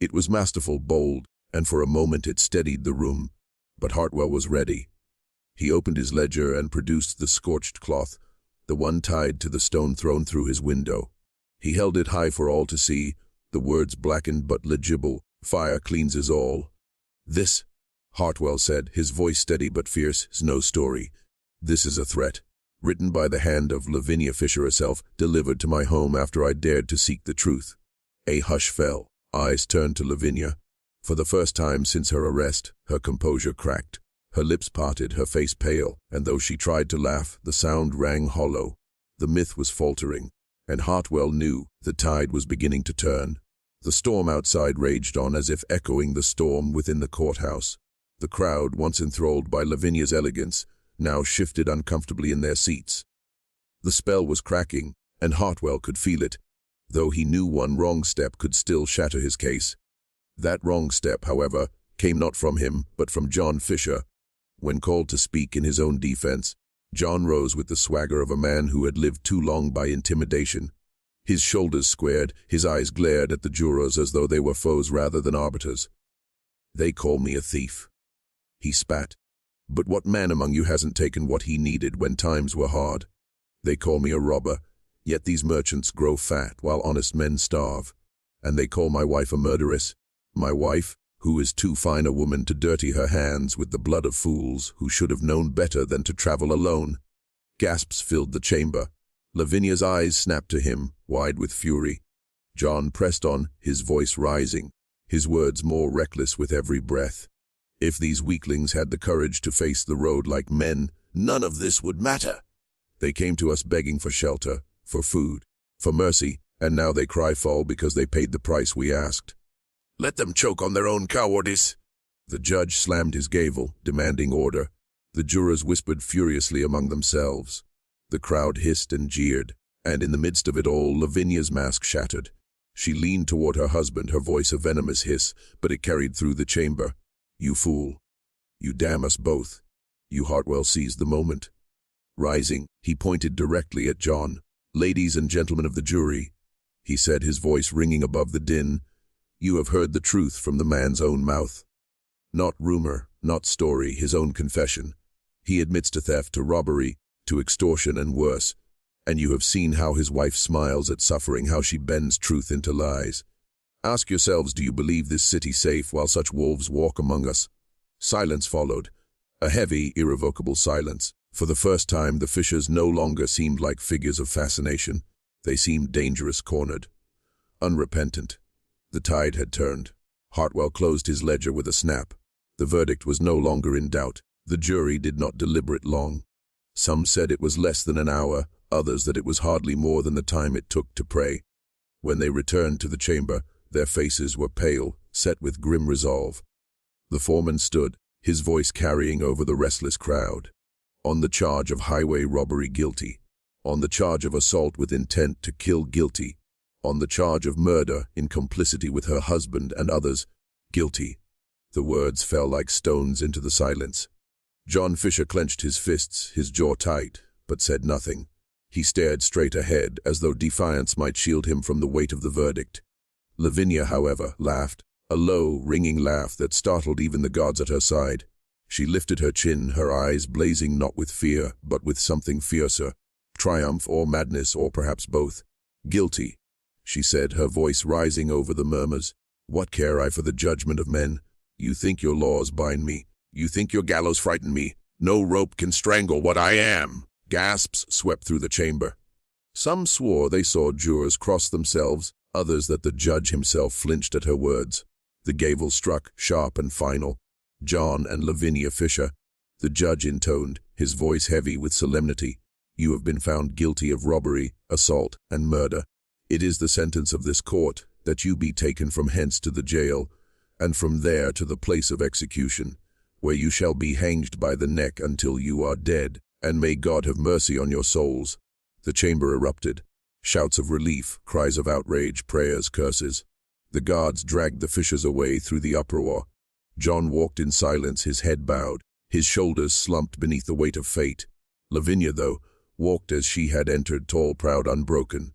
It was masterful, bold, and for a moment it steadied the room. But Hartwell was ready. He opened his ledger and produced the scorched cloth, the one tied to the stone thrown through his window. He held it high for all to see, the words blackened but legible, "Fire cleanses all." "This," Hartwell said, his voice steady but fierce, "is no story. This is a threat, written by the hand of Lavinia Fisher herself, delivered to my home after I dared to seek the truth." A hush fell. Eyes turned to Lavinia. For the first time since her arrest, her composure cracked. Her lips parted, her face pale, and though she tried to laugh, the sound rang hollow. The myth was faltering, and Hartwell knew the tide was beginning to turn. The storm outside raged on as if echoing the storm within the courthouse. The crowd, once enthralled by Lavinia's elegance, now shifted uncomfortably in their seats. The spell was cracking, and Hartwell could feel it, though he knew one wrong step could still shatter his case. That wrong step, however, came not from him, but from John Fisher. When called to speak in his own defense, John rose with the swagger of a man who had lived too long by intimidation. His shoulders squared, his eyes glared at the jurors as though they were foes rather than arbiters. "They call me a thief," he spat. "But what man among you hasn't taken what he needed when times were hard? They call me a robber, yet these merchants grow fat while honest men starve. And they call my wife a murderess. My wife, Who is too fine a woman to dirty her hands with the blood of fools who should have known better than to travel alone? Gasps filled the chamber. Lavinia's eyes snapped to him, wide with fury. John pressed on, his voice rising, his words more reckless with every breath. If these weaklings had the courage to face the road like men, none of this would matter. They came to us begging for shelter, for food, for mercy, and now they cry foul because they paid the price we asked. Let them choke on their own cowardice. The judge slammed his gavel, demanding order. The jurors whispered furiously among themselves. The crowd hissed and jeered, and in the midst of it all, Lavinia's mask shattered. She leaned toward her husband, her voice a venomous hiss, but it carried through the chamber. You fool. You damn us both. You Hartwell seized the moment. Rising, he pointed directly at John. Ladies and gentlemen of the jury, he said, his voice ringing above the din, you have heard the truth from the man's own mouth. Not rumor, not story, his own confession. He admits to theft, to robbery, to extortion and worse. And you have seen how his wife smiles at suffering, how she bends truth into lies. Ask yourselves, do you believe this city safe while such wolves walk among us? Silence followed. A heavy, irrevocable silence. For the first time, the Fishers no longer seemed like figures of fascination. They seemed dangerous, cornered, unrepentant. The tide had turned. Hartwell closed his ledger with a snap. The verdict was no longer in doubt. The jury did not deliberate long. Some said it was less than an hour, others that it was hardly more than the time it took to pray. When they returned to the chamber, their faces were pale, set with grim resolve. The foreman stood, his voice carrying over the restless crowd. On the charge of highway robbery, guilty. On the charge of assault with intent to kill, guilty. On the charge of murder in complicity with her husband and others, guilty. The words fell like stones into the silence. John Fisher clenched his fists, his jaw tight, but said nothing. He stared straight ahead, as though defiance might shield him from the weight of the verdict. Lavinia, however, laughed, a low, ringing laugh that startled even the gods at her side. She lifted her chin, her eyes blazing not with fear, but with something fiercer. Triumph or madness, or perhaps both. Guilty, she said, her voice rising over the murmurs. What care I for the judgment of men? You think your laws bind me. You think your gallows frighten me. No rope can strangle what I am. Gasps swept through the chamber. Some swore they saw jurors cross themselves, others that the judge himself flinched at her words. The gavel struck, sharp and final. John and Lavinia Fisher. The judge intoned, his voice heavy with solemnity. You have been found guilty of robbery, assault, and murder. It is the sentence of this court that you be taken from hence to the jail, and from there to the place of execution, where you shall be hanged by the neck until you are dead, and may God have mercy on your souls. The chamber erupted. Shouts of relief, cries of outrage, prayers, curses. The guards dragged the Fishers away through the uproar. John walked in silence, his head bowed, his shoulders slumped beneath the weight of fate. Lavinia, though, walked as she had entered, tall, proud, unbroken.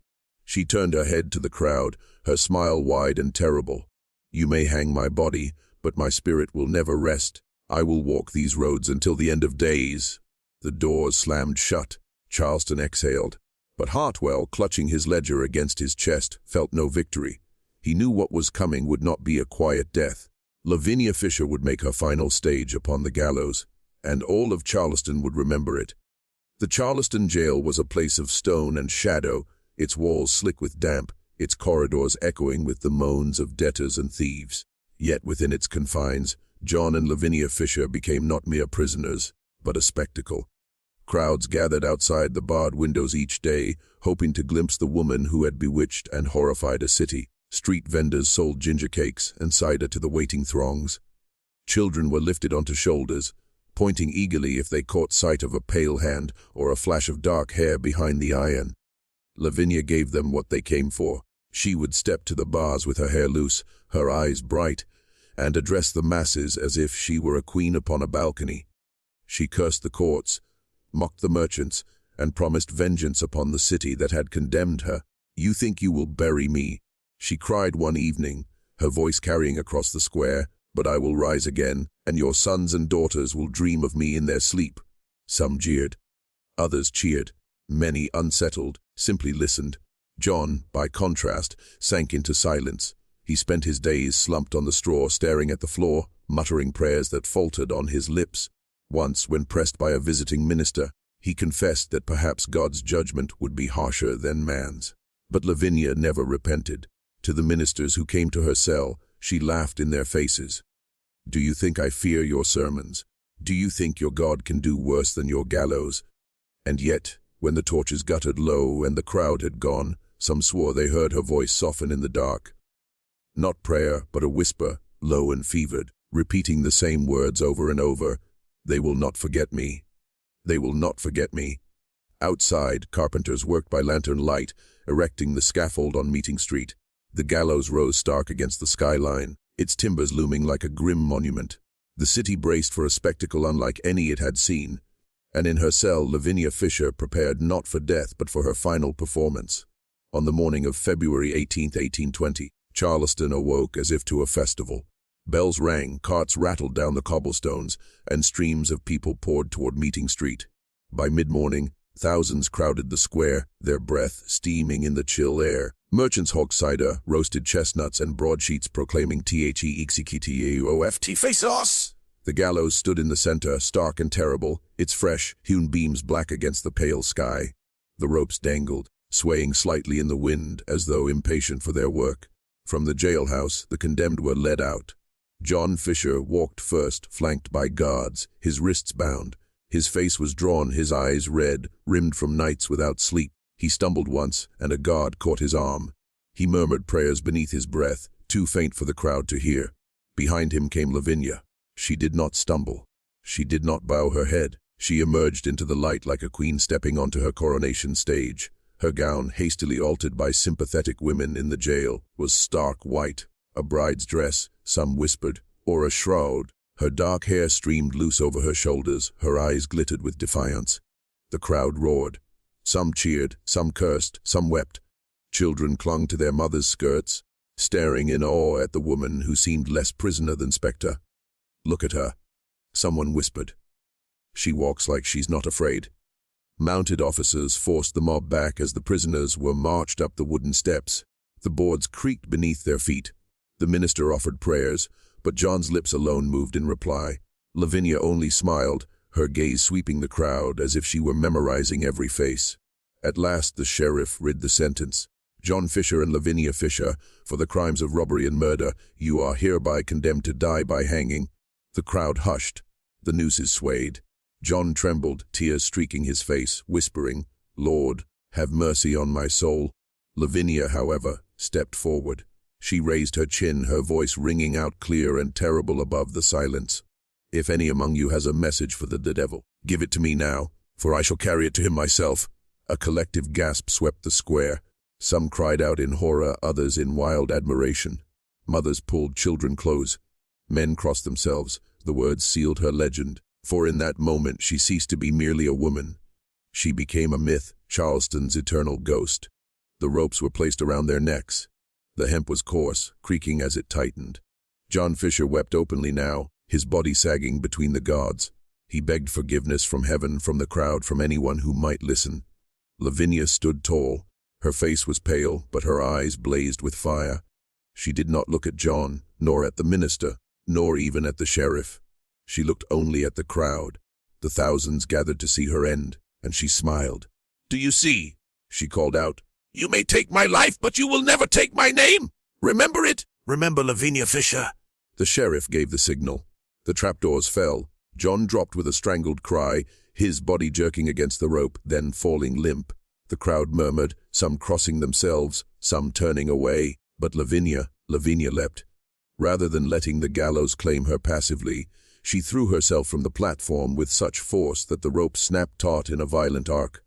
She turned her head to the crowd, her smile wide and terrible. You may hang my body, but my spirit will never rest. I will walk these roads until the end of days. The doors slammed shut. Charleston exhaled. But Hartwell, clutching his ledger against his chest, felt no victory. He knew what was coming would not be a quiet death. Lavinia Fisher would make her final stage upon the gallows, and all of Charleston would remember it. The Charleston jail was a place of stone and shadow, its walls slick with damp, its corridors echoing with the moans of debtors and thieves. Yet within its confines, John and Lavinia Fisher became not mere prisoners, but a spectacle. Crowds gathered outside the barred windows each day, hoping to glimpse the woman who had bewitched and horrified a city. Street vendors sold ginger cakes and cider to the waiting throngs. Children were lifted onto shoulders, pointing eagerly if they caught sight of a pale hand or a flash of dark hair behind the iron. Lavinia gave them what they came for. She would step to the bars with her hair loose, her eyes bright, and address the masses as if she were a queen upon a balcony. She cursed the courts, mocked the merchants, and promised vengeance upon the city that had condemned her. You think you will bury me, she cried one evening, her voice carrying across the square, but I will rise again, and your sons and daughters will dream of me in their sleep. Some jeered. Others cheered. Many, unsettled, simply listened. John, by contrast, sank into silence. He spent his days slumped on the straw, staring at the floor, muttering prayers that faltered on his lips. Once, when pressed by a visiting minister, he confessed that perhaps God's judgment would be harsher than man's. But Lavinia never repented. To the ministers who came to her cell, she laughed in their faces. "Do you think I fear your sermons? Do you think your God can do worse than your gallows?" And yet, when the torches guttered low and the crowd had gone, some swore they heard her voice soften in the dark. Not prayer, but a whisper, low and fevered, repeating the same words over and over. "They will not forget me. They will not forget me." Outside, carpenters worked by lantern light, erecting the scaffold on Meeting Street. The gallows rose stark against the skyline, its timbers looming like a grim monument. The city braced for a spectacle unlike any it had seen, and in her cell, Lavinia Fisher prepared not for death but for her final performance. On the morning of February 18, 1820, Charleston awoke as if to a festival. Bells rang, carts rattled down the cobblestones, and streams of people poured toward Meeting Street. By mid-morning, thousands crowded the square, their breath steaming in the chill air. Merchants hawked cider, roasted chestnuts, and broadsheets proclaiming "THEXEKTAOFT face us!" The gallows stood in the center, stark and terrible, its fresh, hewn beams black against the pale sky. The ropes dangled, swaying slightly in the wind as though impatient for their work. From the jailhouse, the condemned were led out. John Fisher walked first, flanked by guards, his wrists bound. His face was drawn, his eyes red, rimmed from nights without sleep. He stumbled once, and a guard caught his arm. He murmured prayers beneath his breath, too faint for the crowd to hear. Behind him came Lavinia. She did not stumble. She did not bow her head. She emerged into the light like a queen stepping onto her coronation stage. Her gown, hastily altered by sympathetic women in the jail, was stark white. A bride's dress, some whispered, or a shroud. Her dark hair streamed loose over her shoulders, her eyes glittered with defiance. The crowd roared. Some cheered, some cursed, some wept. Children clung to their mothers' skirts, staring in awe at the woman who seemed less prisoner than spectre. "Look at her," someone whispered. "She walks like she's not afraid." Mounted officers forced the mob back as the prisoners were marched up the wooden steps. The boards creaked beneath their feet. The minister offered prayers, but John's lips alone moved in reply. Lavinia only smiled, her gaze sweeping the crowd as if she were memorizing every face. At last the sheriff read the sentence. "John Fisher and Lavinia Fisher, for the crimes of robbery and murder, you are hereby condemned to die by hanging." The crowd hushed. The nooses swayed. John trembled, tears streaking his face, whispering, "Lord, have mercy on my soul." Lavinia, however, stepped forward. She raised her chin, her voice ringing out clear and terrible above the silence. "If any among you has a message for the devil, give it to me now, for I shall carry it to him myself." A collective gasp swept the square. Some cried out in horror, others in wild admiration. Mothers pulled children close. Men crossed themselves. The words sealed her legend, for in that moment she ceased to be merely a woman. She became a myth, Charleston's eternal ghost. The ropes were placed around their necks. The hemp was coarse, creaking as it tightened. John Fisher wept openly now, his body sagging between the gods. He begged forgiveness from heaven, from the crowd, from anyone who might listen. Lavinia stood tall. Her face was pale, but her eyes blazed with fire. She did not look at John, nor at the minister, nor even at the sheriff. She looked only at the crowd. The thousands gathered to see her end, and she smiled. "Do you see?" she called out. "You may take my life, but you will never take my name! Remember it! Remember Lavinia Fisher!" The sheriff gave the signal. The trapdoors fell. John dropped with a strangled cry, his body jerking against the rope, then falling limp. The crowd murmured, some crossing themselves, some turning away, but Lavinia leapt. Rather than letting the gallows claim her passively, she threw herself from the platform with such force that the rope snapped taut in a violent arc.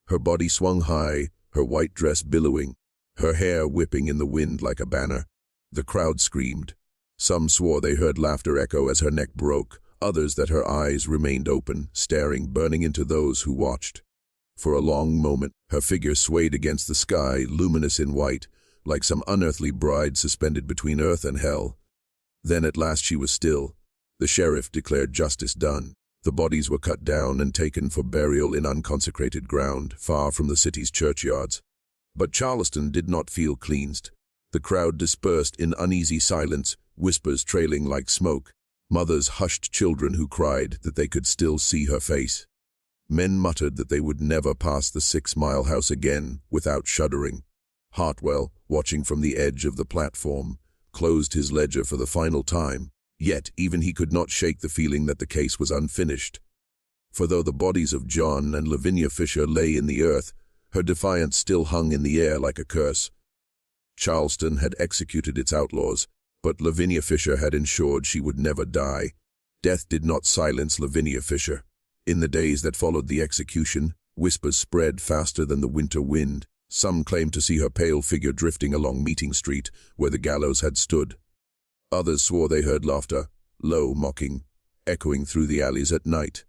Her body swung high, her white dress billowing, her hair whipping in the wind like a banner. The crowd screamed. Some swore they heard laughter echo as her neck broke, others that her eyes remained open, staring, burning into those who watched. For a long moment, her figure swayed against the sky, luminous in white, like some unearthly bride suspended between earth and hell. Then at last she was still. The sheriff declared justice done. The bodies were cut down and taken for burial in unconsecrated ground, far from the city's churchyards. But Charleston did not feel cleansed. The crowd dispersed in uneasy silence, whispers trailing like smoke. Mothers hushed children who cried that they could still see her face. Men muttered that they would never pass the 6-mile house again without shuddering. Hartwell, watching from the edge of the platform, closed his ledger for the final time, yet even he could not shake the feeling that the case was unfinished. For though the bodies of John and Lavinia Fisher lay in the earth, her defiance still hung in the air like a curse. Charleston had executed its outlaws, but Lavinia Fisher had ensured she would never die. Death did not silence Lavinia Fisher. In the days that followed the execution, whispers spread faster than the winter wind. Some claimed to see her pale figure drifting along Meeting Street, where the gallows had stood. Others swore they heard laughter, low, mocking, echoing through the alleys at night.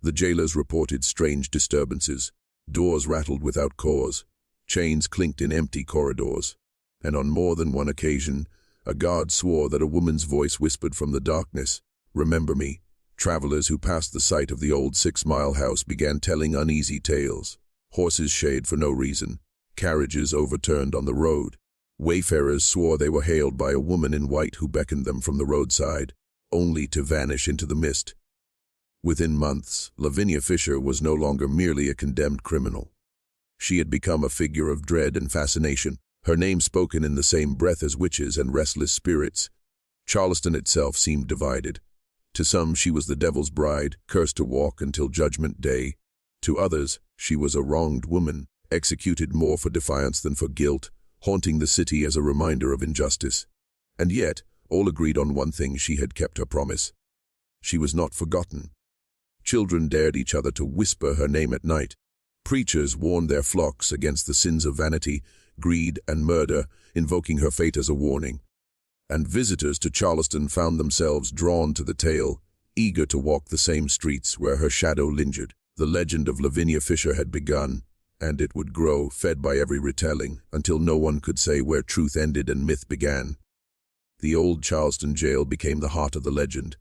The jailers reported strange disturbances. Doors rattled without cause. Chains clinked in empty corridors. And on more than one occasion, a guard swore that a woman's voice whispered from the darkness, "Remember me." Travelers who passed the site of the old 6-mile house began telling uneasy tales. Horses shayed for no reason. Carriages overturned on the road. Wayfarers swore they were hailed by a woman in white who beckoned them from the roadside, only to vanish into the mist. Within months, Lavinia Fisher was no longer merely a condemned criminal. She had become a figure of dread and fascination, her name spoken in the same breath as witches and restless spirits. Charleston itself seemed divided. To some, she was the devil's bride, cursed to walk until Judgment Day. To others, she was a wronged woman, executed more for defiance than for guilt, haunting the city as a reminder of injustice. And yet, all agreed on one thing: she had kept her promise. She was not forgotten. Children dared each other to whisper her name at night. Preachers warned their flocks against the sins of vanity, greed, and murder, invoking her fate as a warning. And visitors to Charleston found themselves drawn to the tale, eager to walk the same streets where her shadow lingered. The legend of Lavinia Fisher had begun, and it would grow, fed by every retelling, until no one could say where truth ended and myth began. The old Charleston jail became the heart of the legend.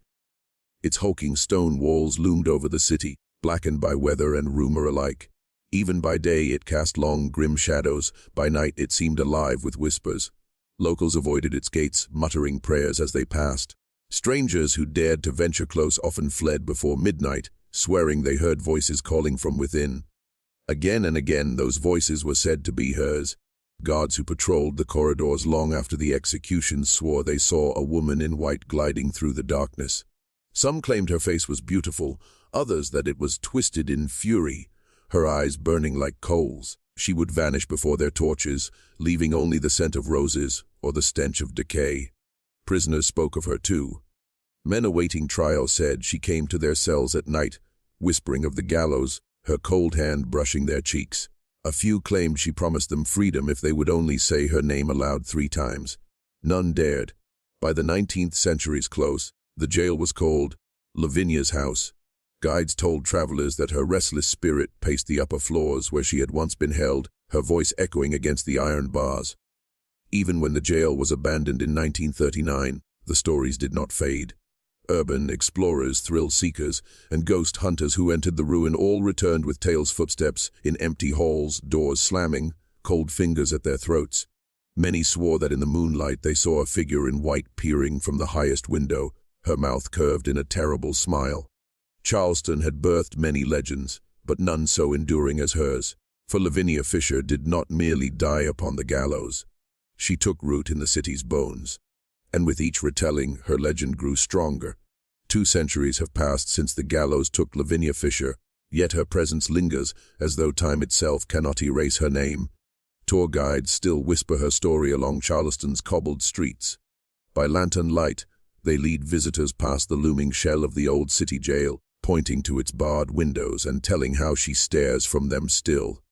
Its hulking stone walls loomed over the city, blackened by weather and rumor alike. Even by day it cast long, grim shadows. By night it seemed alive with whispers. Locals avoided its gates, muttering prayers as they passed. Strangers who dared to venture close often fled before midnight, swearing they heard voices calling from within. Again and again those voices were said to be hers. Guards who patrolled the corridors long after the execution swore they saw a woman in white gliding through the darkness. Some claimed her face was beautiful, others that it was twisted in fury, her eyes burning like coals. She would vanish before their torches, leaving only the scent of roses or the stench of decay. Prisoners spoke of her too. Men awaiting trial said she came to their cells at night, whispering of the gallows, her cold hand brushing their cheeks. A few claimed she promised them freedom if they would only say her name aloud 3 times. None dared. By the 19th century's close, the jail was called Lavinia's house. Guides told travelers that her restless spirit paced the upper floors where she had once been held, her voice echoing against the iron bars. Even when the jail was abandoned in 1939, the stories did not fade. Urban explorers, thrill seekers, and ghost hunters who entered the ruin all returned with tales footsteps in empty halls, doors slamming, cold fingers at their throats. Many swore that in the moonlight they saw a figure in white peering from the highest window, her mouth curved in a terrible smile. Charleston had birthed many legends, but none so enduring as hers. For Lavinia Fisher did not merely die upon the gallows. She took root in the city's bones. And with each retelling, her legend grew stronger. 2 centuries have passed since the gallows took Lavinia Fisher, yet her presence lingers as though time itself cannot erase her name. Tour guides still whisper her story along Charleston's cobbled streets. By lantern light, they lead visitors past the looming shell of the old city jail, pointing to its barred windows and telling how she stares from them still.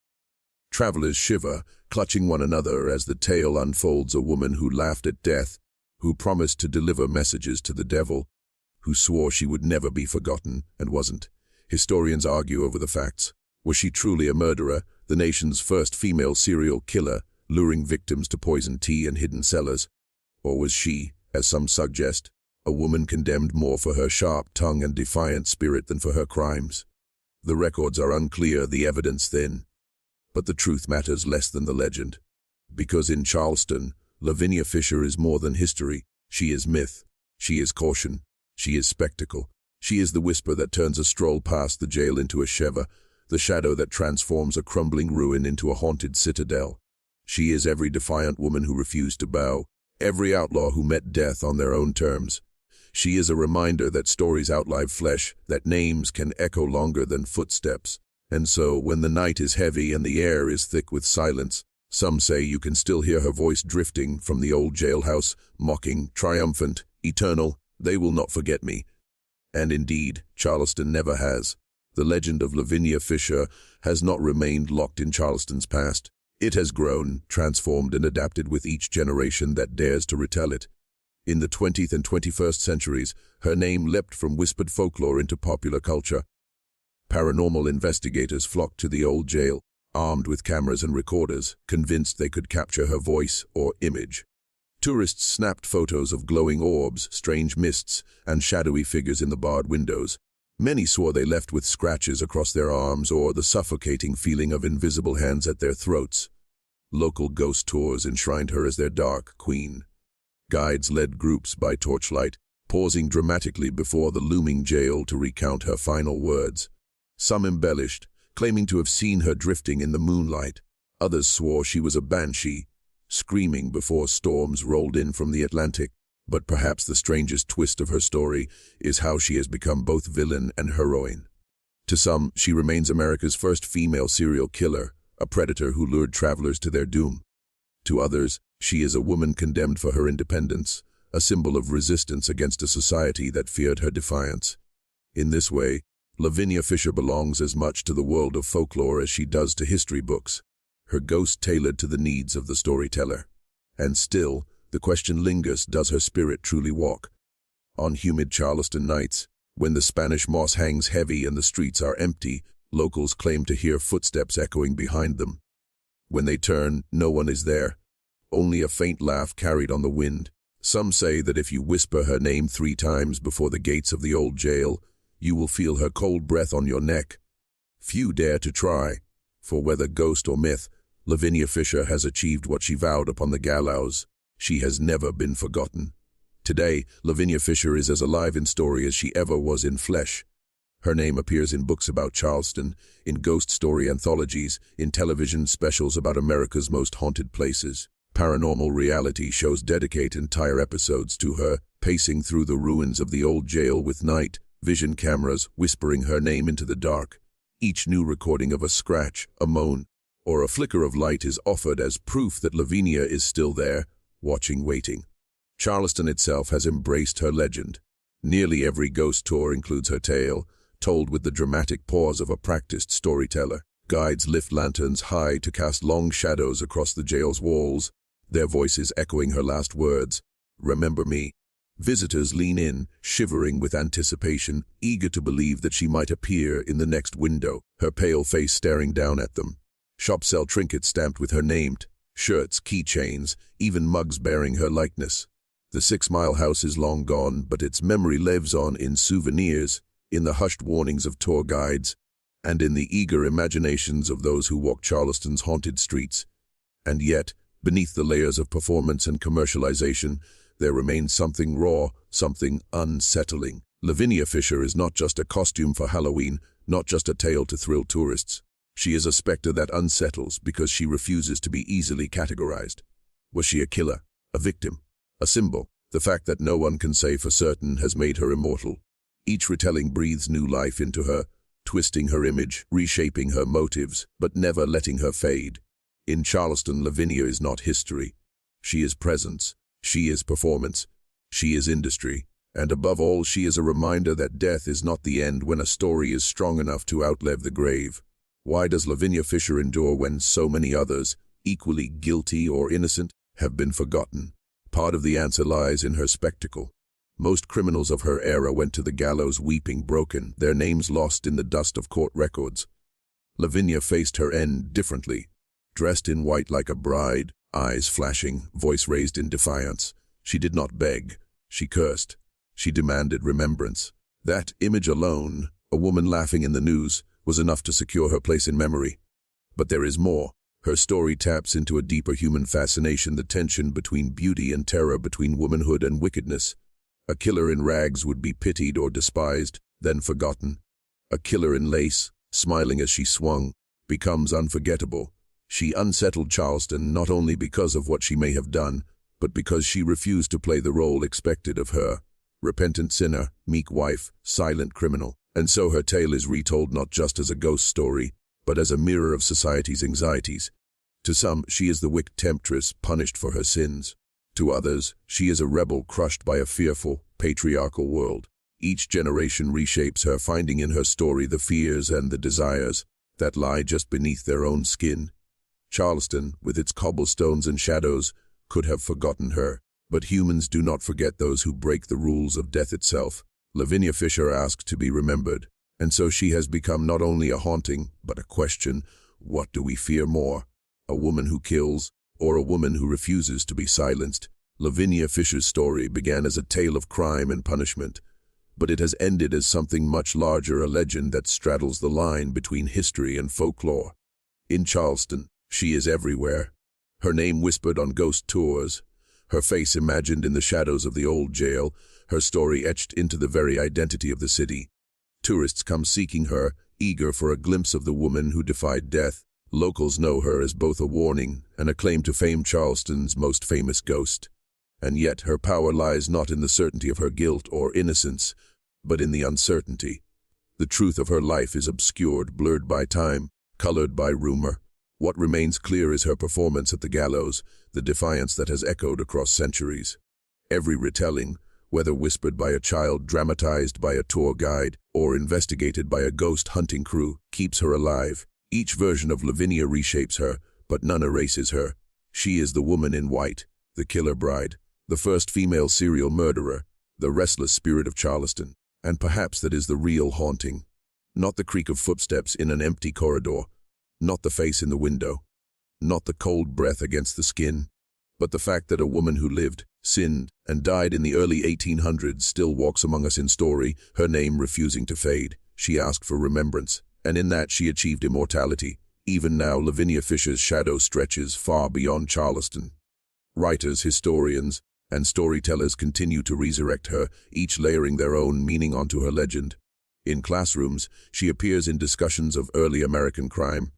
Travelers shiver, clutching one another as the tale unfolds: a woman who laughed at death, who promised to deliver messages to the devil, who swore she would never be forgotten and wasn't. Historians argue over the facts. Was she truly a murderer, the nation's first female serial killer, luring victims to poisoned tea and hidden cellars? Or was she, as some suggest, a woman condemned more for her sharp tongue and defiant spirit than for her crimes? The records are unclear, the evidence thin. But the truth matters less than the legend. Because in Charleston, Lavinia Fisher is more than history. She is myth. She is caution. She is spectacle. She is the whisper that turns a stroll past the jail into a shiver, the shadow that transforms a crumbling ruin into a haunted citadel. She is every defiant woman who refused to bow, every outlaw who met death on their own terms. She is a reminder that stories outlive flesh, that names can echo longer than footsteps. And so, when the night is heavy and the air is thick with silence, some say you can still hear her voice drifting from the old jailhouse, mocking, triumphant, eternal, "They will not forget me." And indeed, Charleston never has. The legend of Lavinia Fisher has not remained locked in Charleston's past. It has grown, transformed, and adapted with each generation that dares to retell it. In the 20th and 21st centuries, her name leapt from whispered folklore into popular culture. Paranormal investigators flocked to the old jail, armed with cameras and recorders, convinced they could capture her voice or image. Tourists snapped photos of glowing orbs, strange mists, and shadowy figures in the barred windows. Many swore they left with scratches across their arms or the suffocating feeling of invisible hands at their throats. Local ghost tours enshrined her as their dark queen. Guides led groups by torchlight, pausing dramatically before the looming jail to recount her final words. Some embellished, claiming to have seen her drifting in the moonlight. Others swore she was a banshee, screaming before storms rolled in from the Atlantic. But perhaps the strangest twist of her story is how she has become both villain and heroine. To some, she remains America's first female serial killer, a predator who lured travelers to their doom. To others, she is a woman condemned for her independence, a symbol of resistance against a society that feared her defiance. In this way, Lavinia Fisher belongs as much to the world of folklore as she does to history books, her ghost tailored to the needs of the storyteller. And still, the question lingers, does her spirit truly walk? On humid Charleston nights, when the Spanish moss hangs heavy and the streets are empty, locals claim to hear footsteps echoing behind them. When they turn, no one is there, only a faint laugh carried on the wind. Some say that if you whisper her name 3 times before the gates of the old jail, you will feel her cold breath on your neck. Few dare to try, for whether ghost or myth, Lavinia Fisher has achieved what she vowed upon the gallows. She has never been forgotten. Today, Lavinia Fisher is as alive in story as she ever was in flesh. Her name appears in books about Charleston, in ghost story anthologies, in television specials about America's most haunted places. Paranormal reality shows dedicate entire episodes to her, pacing through the ruins of the old jail with night vision cameras whispering her name into the dark. Each new recording of a scratch, a moan, or a flicker of light is offered as proof that Lavinia is still there, watching, waiting. Charleston itself has embraced her legend. Nearly every ghost tour includes her tale, told with the dramatic pause of a practiced storyteller. Guides lift lanterns high to cast long shadows across the jail's walls, their voices echoing her last words, "Remember me." Visitors lean in, shivering with anticipation, eager to believe that she might appear in the next window, her pale face staring down at them. Shops sell trinkets stamped with her name, shirts, keychains, even mugs bearing her likeness. The 6-mile house is long gone, but its memory lives on in souvenirs, in the hushed warnings of tour guides, and in the eager imaginations of those who walk Charleston's haunted streets. And yet, beneath the layers of performance and commercialization, there remains something raw, something unsettling. Lavinia Fisher is not just a costume for Halloween, not just a tale to thrill tourists. She is a specter that unsettles because she refuses to be easily categorized. Was she a killer, a victim, a symbol? The fact that no one can say for certain has made her immortal. Each retelling breathes new life into her, twisting her image, reshaping her motives, but never letting her fade. In Charleston, Lavinia is not history. She is presence. She is performance. She is industry. And above all, she is a reminder that death is not the end when a story is strong enough to outlive the grave. Why does Lavinia Fisher endure when so many others, equally guilty or innocent, have been forgotten? Part of the answer lies in her spectacle. Most criminals of her era went to the gallows weeping, broken, their names lost in the dust of court records. Lavinia faced her end differently. Dressed in white like a bride, eyes flashing, voice raised in defiance. She did not beg. She cursed. She demanded remembrance. That image alone, a woman laughing in the news, was enough to secure her place in memory. But there is more. Her story taps into a deeper human fascination, the tension between beauty and terror, between womanhood and wickedness. A killer in rags would be pitied or despised, then forgotten. A killer in lace, smiling as she swung, becomes unforgettable. She unsettled Charleston not only because of what she may have done, but because she refused to play the role expected of her. Repentant sinner, meek wife, silent criminal. And so her tale is retold not just as a ghost story, but as a mirror of society's anxieties. To some, she is the wicked temptress punished for her sins. To others, she is a rebel crushed by a fearful, patriarchal world. Each generation reshapes her, finding in her story the fears and the desires that lie just beneath their own skin. Charleston, with its cobblestones and shadows, could have forgotten her, but humans do not forget those who break the rules of death itself. Lavinia Fisher asked to be remembered, and so she has become not only a haunting, but a question: what do we fear more? A woman who kills, or a woman who refuses to be silenced? Lavinia Fisher's story began as a tale of crime and punishment, but it has ended as something much larger, a legend that straddles the line between history and folklore. In Charleston, she is everywhere. Her name whispered on ghost tours, her face imagined in the shadows of the old jail, her story etched into the very identity of the city. Tourists come seeking her, eager for a glimpse of the woman who defied death. Locals know her as both a warning and a claim to fame, Charleston's most famous ghost. And yet her power lies not in the certainty of her guilt or innocence, but in the uncertainty. The truth of her life is obscured, blurred by time, colored by rumor. What remains clear is her performance at the gallows, the defiance that has echoed across centuries. Every retelling, whether whispered by a child, dramatized by a tour guide, or investigated by a ghost hunting crew, keeps her alive. Each version of Lavinia reshapes her, but none erases her. She is the woman in white, the killer bride, the first female serial murderer, the restless spirit of Charleston. And perhaps that is the real haunting. Not the creak of footsteps in an empty corridor, not the face in the window, not the cold breath against the skin, but the fact that a woman who lived, sinned, and died in the early 1800s still walks among us in story, her name refusing to fade. She asked for remembrance, and in that she achieved immortality. Even now, Lavinia Fisher's shadow stretches far beyond Charleston. Writers, historians, and storytellers continue to resurrect her, each layering their own meaning onto her legend. In classrooms, she appears in discussions of early American crime.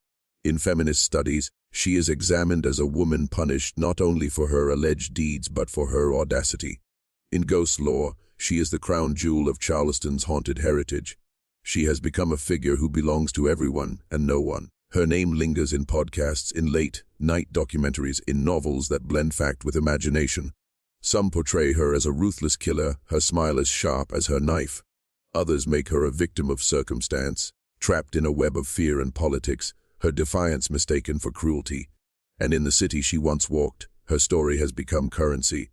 In feminist studies, she is examined as a woman punished not only for her alleged deeds but for her audacity. In ghost lore, she is the crown jewel of Charleston's haunted heritage. She has become a figure who belongs to everyone and no one. Her name lingers in podcasts, in late-night documentaries, in novels that blend fact with imagination. Some portray her as a ruthless killer, her smile as sharp as her knife. Others make her a victim of circumstance, trapped in a web of fear and politics, her defiance mistaken for cruelty. And in the city she once walked, her story has become currency,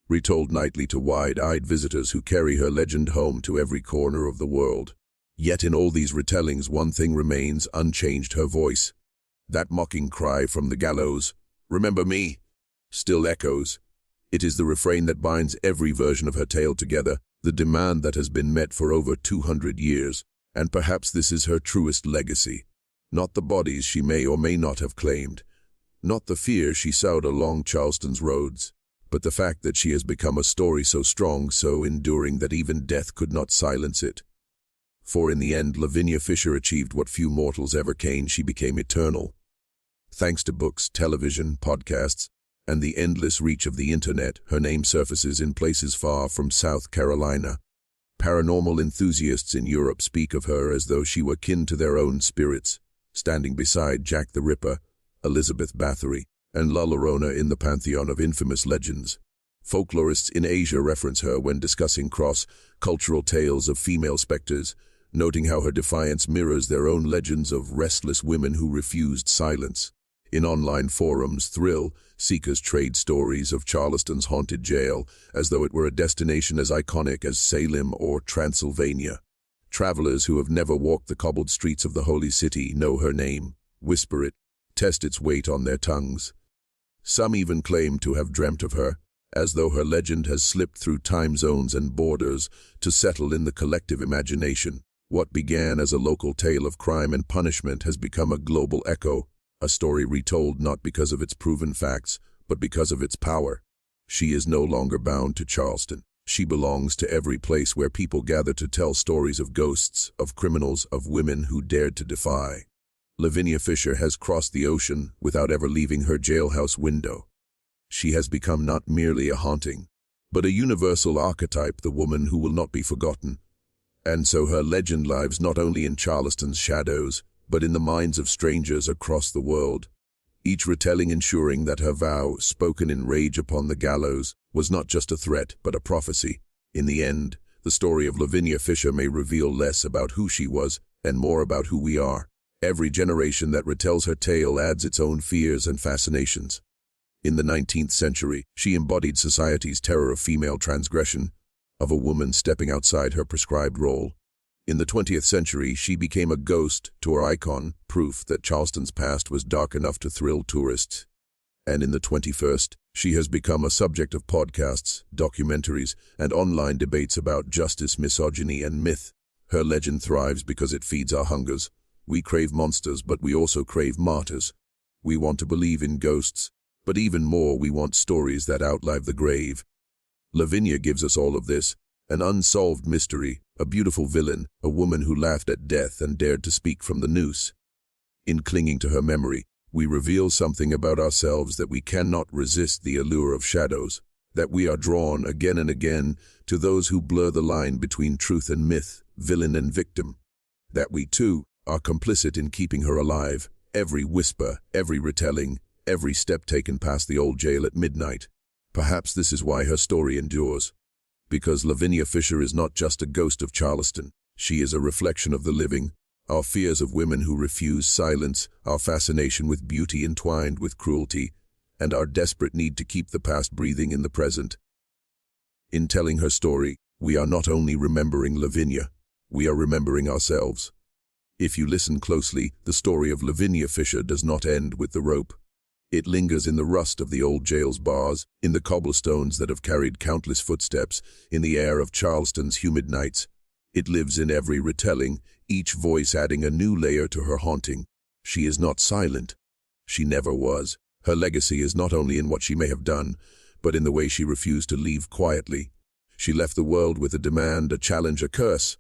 retold nightly to wide-eyed visitors who carry her legend home to every corner of the world. Yet in all these retellings, one thing remains unchanged: her voice. That mocking cry from the gallows, "Remember me," still echoes. It is the refrain that binds every version of her tale together, the demand that has been met for over 200 years. And perhaps this is her truest legacy. Not the bodies she may or may not have claimed, not the fear she sowed along Charleston's roads, but the fact that she has become a story so strong, so enduring, that even death could not silence it. For in the end, Lavinia Fisher achieved what few mortals ever can: she became eternal. Thanks to books, television, podcasts, and the endless reach of the internet, her name surfaces in places far from South Carolina. Paranormal enthusiasts in Europe speak of her as though she were kin to their own spirits, standing beside Jack the Ripper, Elizabeth Bathory, and La Llorona in the pantheon of infamous legends. Folklorists in Asia reference her when discussing cross-cultural tales of female specters, noting how her defiance mirrors their own legends of restless women who refused silence. In online forums, thrill seekers trade stories of Charleston's haunted jail as though it were a destination as iconic as Salem or Transylvania. Travelers who have never walked the cobbled streets of the holy city know her name, whisper it, test its weight on their tongues. Some even claim to have dreamt of her, as though her legend has slipped through time zones and borders to settle in the collective imagination. What began as a local tale of crime and punishment has become a global echo, a story retold not because of its proven facts, but because of its power. She is no longer bound to Charleston. She belongs to every place where people gather to tell stories of ghosts, of criminals, of women who dared to defy. Lavinia Fisher has crossed the ocean without ever leaving her jailhouse window. She has become not merely a haunting, but a universal archetype, the woman who will not be forgotten. And so her legend lives not only in Charleston's shadows, but in the minds of strangers across the world. Each retelling ensuring that her vow, spoken in rage upon the gallows, was not just a threat, but a prophecy. In the end, the story of Lavinia Fisher may reveal less about who she was and more about who we are. Every generation that retells her tale adds its own fears and fascinations. In the 19th century, she embodied society's terror of female transgression, of a woman stepping outside her prescribed role. In the 20th century, she became a ghost to her icon, proof that Charleston's past was dark enough to thrill tourists. And in the 21st, she has become a subject of podcasts, documentaries, and online debates about justice, misogyny, and myth. Her legend thrives because it feeds our hungers. We crave monsters, but we also crave martyrs. We want to believe in ghosts, but even more, we want stories that outlive the grave. Lavinia gives us all of this, an unsolved mystery, a beautiful villain, a woman who laughed at death and dared to speak from the noose. In clinging to her memory, we reveal something about ourselves, that we cannot resist the allure of shadows, that we are drawn again and again to those who blur the line between truth and myth, villain and victim, that we too are complicit in keeping her alive, every whisper, every retelling, every step taken past the old jail at midnight. Perhaps this is why her story endures. Because Lavinia Fisher is not just a ghost of Charleston. She is a reflection of the living, our fears of women who refuse silence, our fascination with beauty entwined with cruelty, and our desperate need to keep the past breathing in the present. In telling her story, we are not only remembering Lavinia, we are remembering ourselves. If you listen closely, the story of Lavinia Fisher does not end with the rope. It lingers in the rust of the old jail's bars, in the cobblestones that have carried countless footsteps, in the air of Charleston's humid nights. It lives in every retelling, each voice adding a new layer to her haunting. She is not silent. She never was. Her legacy is not only in what she may have done, but in the way she refused to leave quietly. She left the world with a demand, a challenge, a curse,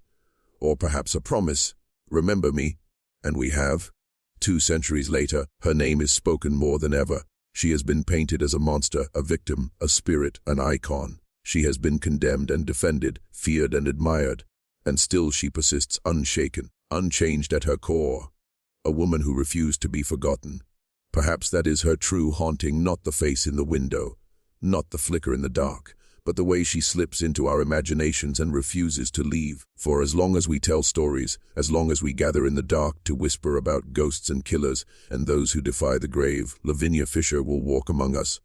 or perhaps a promise. Remember me, and we have. 2 centuries later, her name is spoken more than ever. She has been painted as a monster, a victim, a spirit, an icon. She has been condemned and defended, feared and admired, and still she persists unshaken, unchanged at her core. A woman who refused to be forgotten. Perhaps that is her true haunting, not the face in the window, not the flicker in the dark, but the way she slips into our imaginations and refuses to leave. For as long as we tell stories, as long as we gather in the dark to whisper about ghosts and killers and those who defy the grave, Lavinia Fisher will walk among us.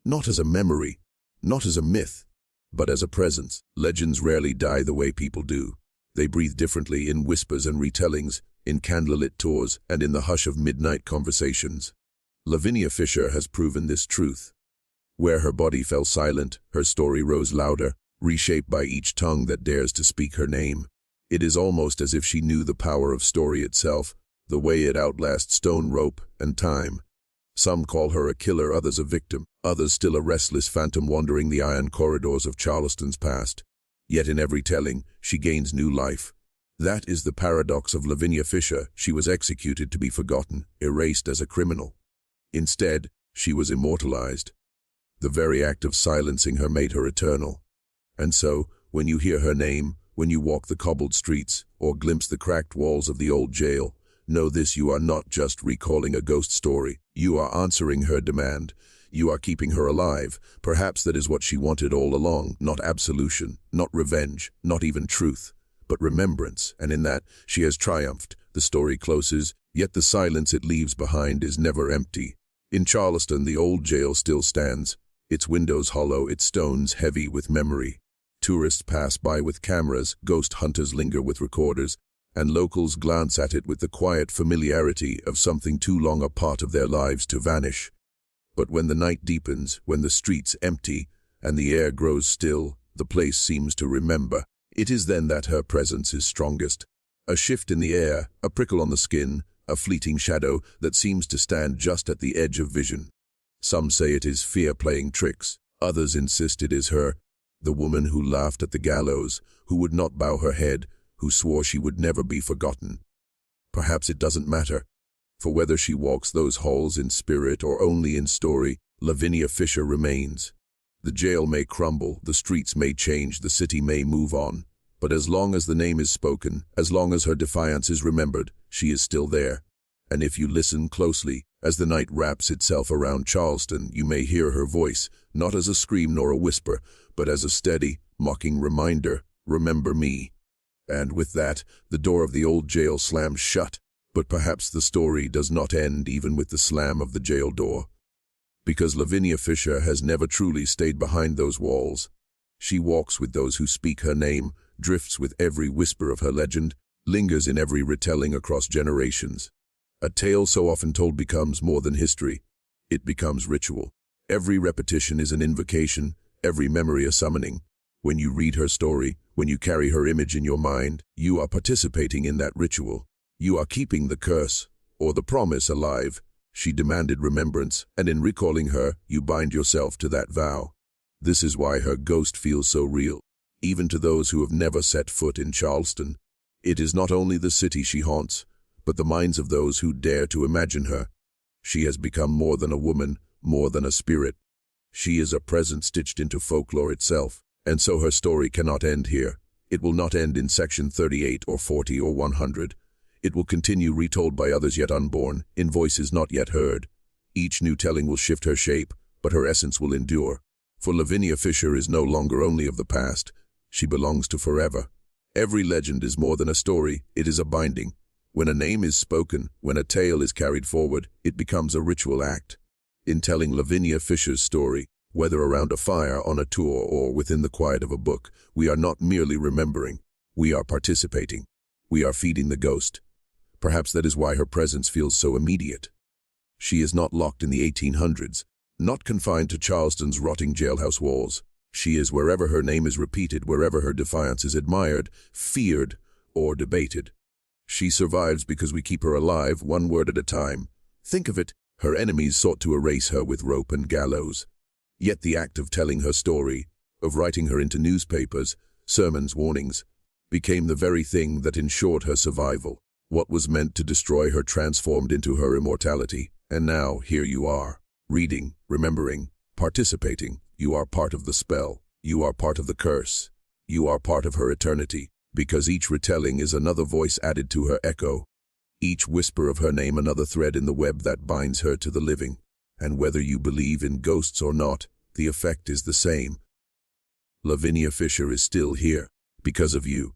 Not as a memory, not as a myth, but as a presence. Legends rarely die the way people do. They breathe differently in whispers and retellings, in candlelit tours, and in the hush of midnight conversations. Lavinia Fisher has proven this truth. Where her body fell silent, her story rose louder, reshaped by each tongue that dares to speak her name. It is almost as if she knew the power of story itself, the way it outlasts stone, rope, and time. Some call her a killer, others a victim, others still a restless phantom wandering the iron corridors of Charleston's past. Yet in every telling, she gains new life. That is the paradox of Lavinia Fisher. She was executed to be forgotten, erased as a criminal. Instead, she was immortalized. The very act of silencing her made her eternal. And so, when you hear her name, when you walk the cobbled streets, or glimpse the cracked walls of the old jail, know this: you are not just recalling a ghost story. You are answering her demand. You are keeping her alive. Perhaps that is what she wanted all along. Not absolution, not revenge, not even truth, but remembrance. And in that, she has triumphed. The story closes, yet the silence it leaves behind is never empty. In Charleston, the old jail still stands. Its windows hollow, its stones heavy with memory. Tourists pass by with cameras, ghost hunters linger with recorders, and locals glance at it with the quiet familiarity of something too long a part of their lives to vanish. But when the night deepens, when the streets empty, and the air grows still, the place seems to remember. It is then that her presence is strongest. A shift in the air, a prickle on the skin, a fleeting shadow that seems to stand just at the edge of vision. Some say it is fear playing tricks. Others insist it is her, the woman who laughed at the gallows, who would not bow her head, who swore she would never be forgotten. Perhaps it doesn't matter, for whether she walks those halls in spirit or only in story, Lavinia Fisher remains. The jail may crumble, the streets may change, the city may move on, but as long as the name is spoken, as long as her defiance is remembered, she is still there. And if you listen closely, as the night wraps itself around Charleston, you may hear her voice, not as a scream nor a whisper, but as a steady, mocking reminder, remember me. And with that, the door of the old jail slams shut. But perhaps the story does not end even with the slam of the jail door. Because Lavinia Fisher has never truly stayed behind those walls. She walks with those who speak her name, drifts with every whisper of her legend, lingers in every retelling across generations. A tale so often told becomes more than history. It becomes ritual. Every repetition is an invocation, every memory a summoning. When you read her story, when you carry her image in your mind, you are participating in that ritual. You are keeping the curse, or the promise, alive. She demanded remembrance, and in recalling her, you bind yourself to that vow. This is why her ghost feels so real, even to those who have never set foot in Charleston. It is not only the city she haunts, but the minds of those who dare to imagine her. She has become more than a woman, more than a spirit. She is a presence stitched into folklore itself, and so her story cannot end here. It will not end in section 38 or 40 or 100. It will continue retold by others yet unborn, in voices not yet heard. Each new telling will shift her shape, but her essence will endure. For Lavinia Fisher is no longer only of the past. She belongs to forever. Every legend is more than a story, it is a binding. When a name is spoken, when a tale is carried forward, it becomes a ritual act. In telling Lavinia Fisher's story, whether around a fire, on a tour, or within the quiet of a book, we are not merely remembering. We are participating. We are feeding the ghost. Perhaps that is why her presence feels so immediate. She is not locked in the 1800s, not confined to Charleston's rotting jailhouse walls. She is wherever her name is repeated, wherever her defiance is admired, feared, or debated. She survives because we keep her alive, one word at a time. Think of it, her enemies sought to erase her with rope and gallows. Yet the act of telling her story, of writing her into newspapers, sermons, warnings, became the very thing that ensured her survival. What was meant to destroy her transformed into her immortality. And now, here you are, reading, remembering, participating. You are part of the spell. You are part of the curse. You are part of her eternity, because each retelling is another voice added to her echo. Each whisper of her name another thread in the web that binds her to the living. And whether you believe in ghosts or not, the effect is the same. Lavinia Fisher is still here, because of you.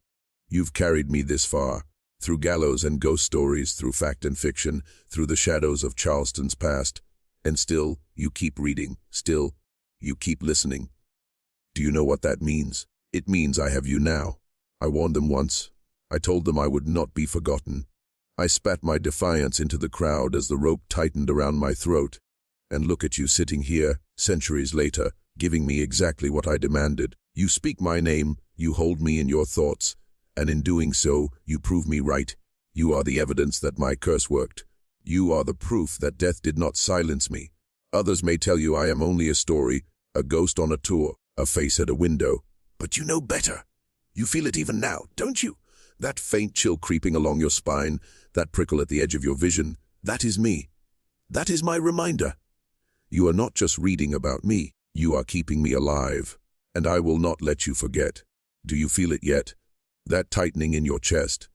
You've carried me this far. Through gallows and ghost stories, through fact and fiction, through the shadows of Charleston's past. And still, you keep reading. Still, you keep listening. Do you know what that means? It means I have you now. I warned them once. I told them I would not be forgotten. I spat my defiance into the crowd as the rope tightened around my throat. And look at you sitting here, centuries later, giving me exactly what I demanded. You speak my name, you hold me in your thoughts. And in doing so, you prove me right. You are the evidence that my curse worked. You are the proof that death did not silence me. Others may tell you I am only a story, a ghost on a tour, a face at a window. But you know better. You feel it even now, don't you? That faint chill creeping along your spine, that prickle at the edge of your vision, that is me. That is my reminder. You are not just reading about me, you are keeping me alive. And I will not let you forget. Do you feel it yet? That tightening in your chest,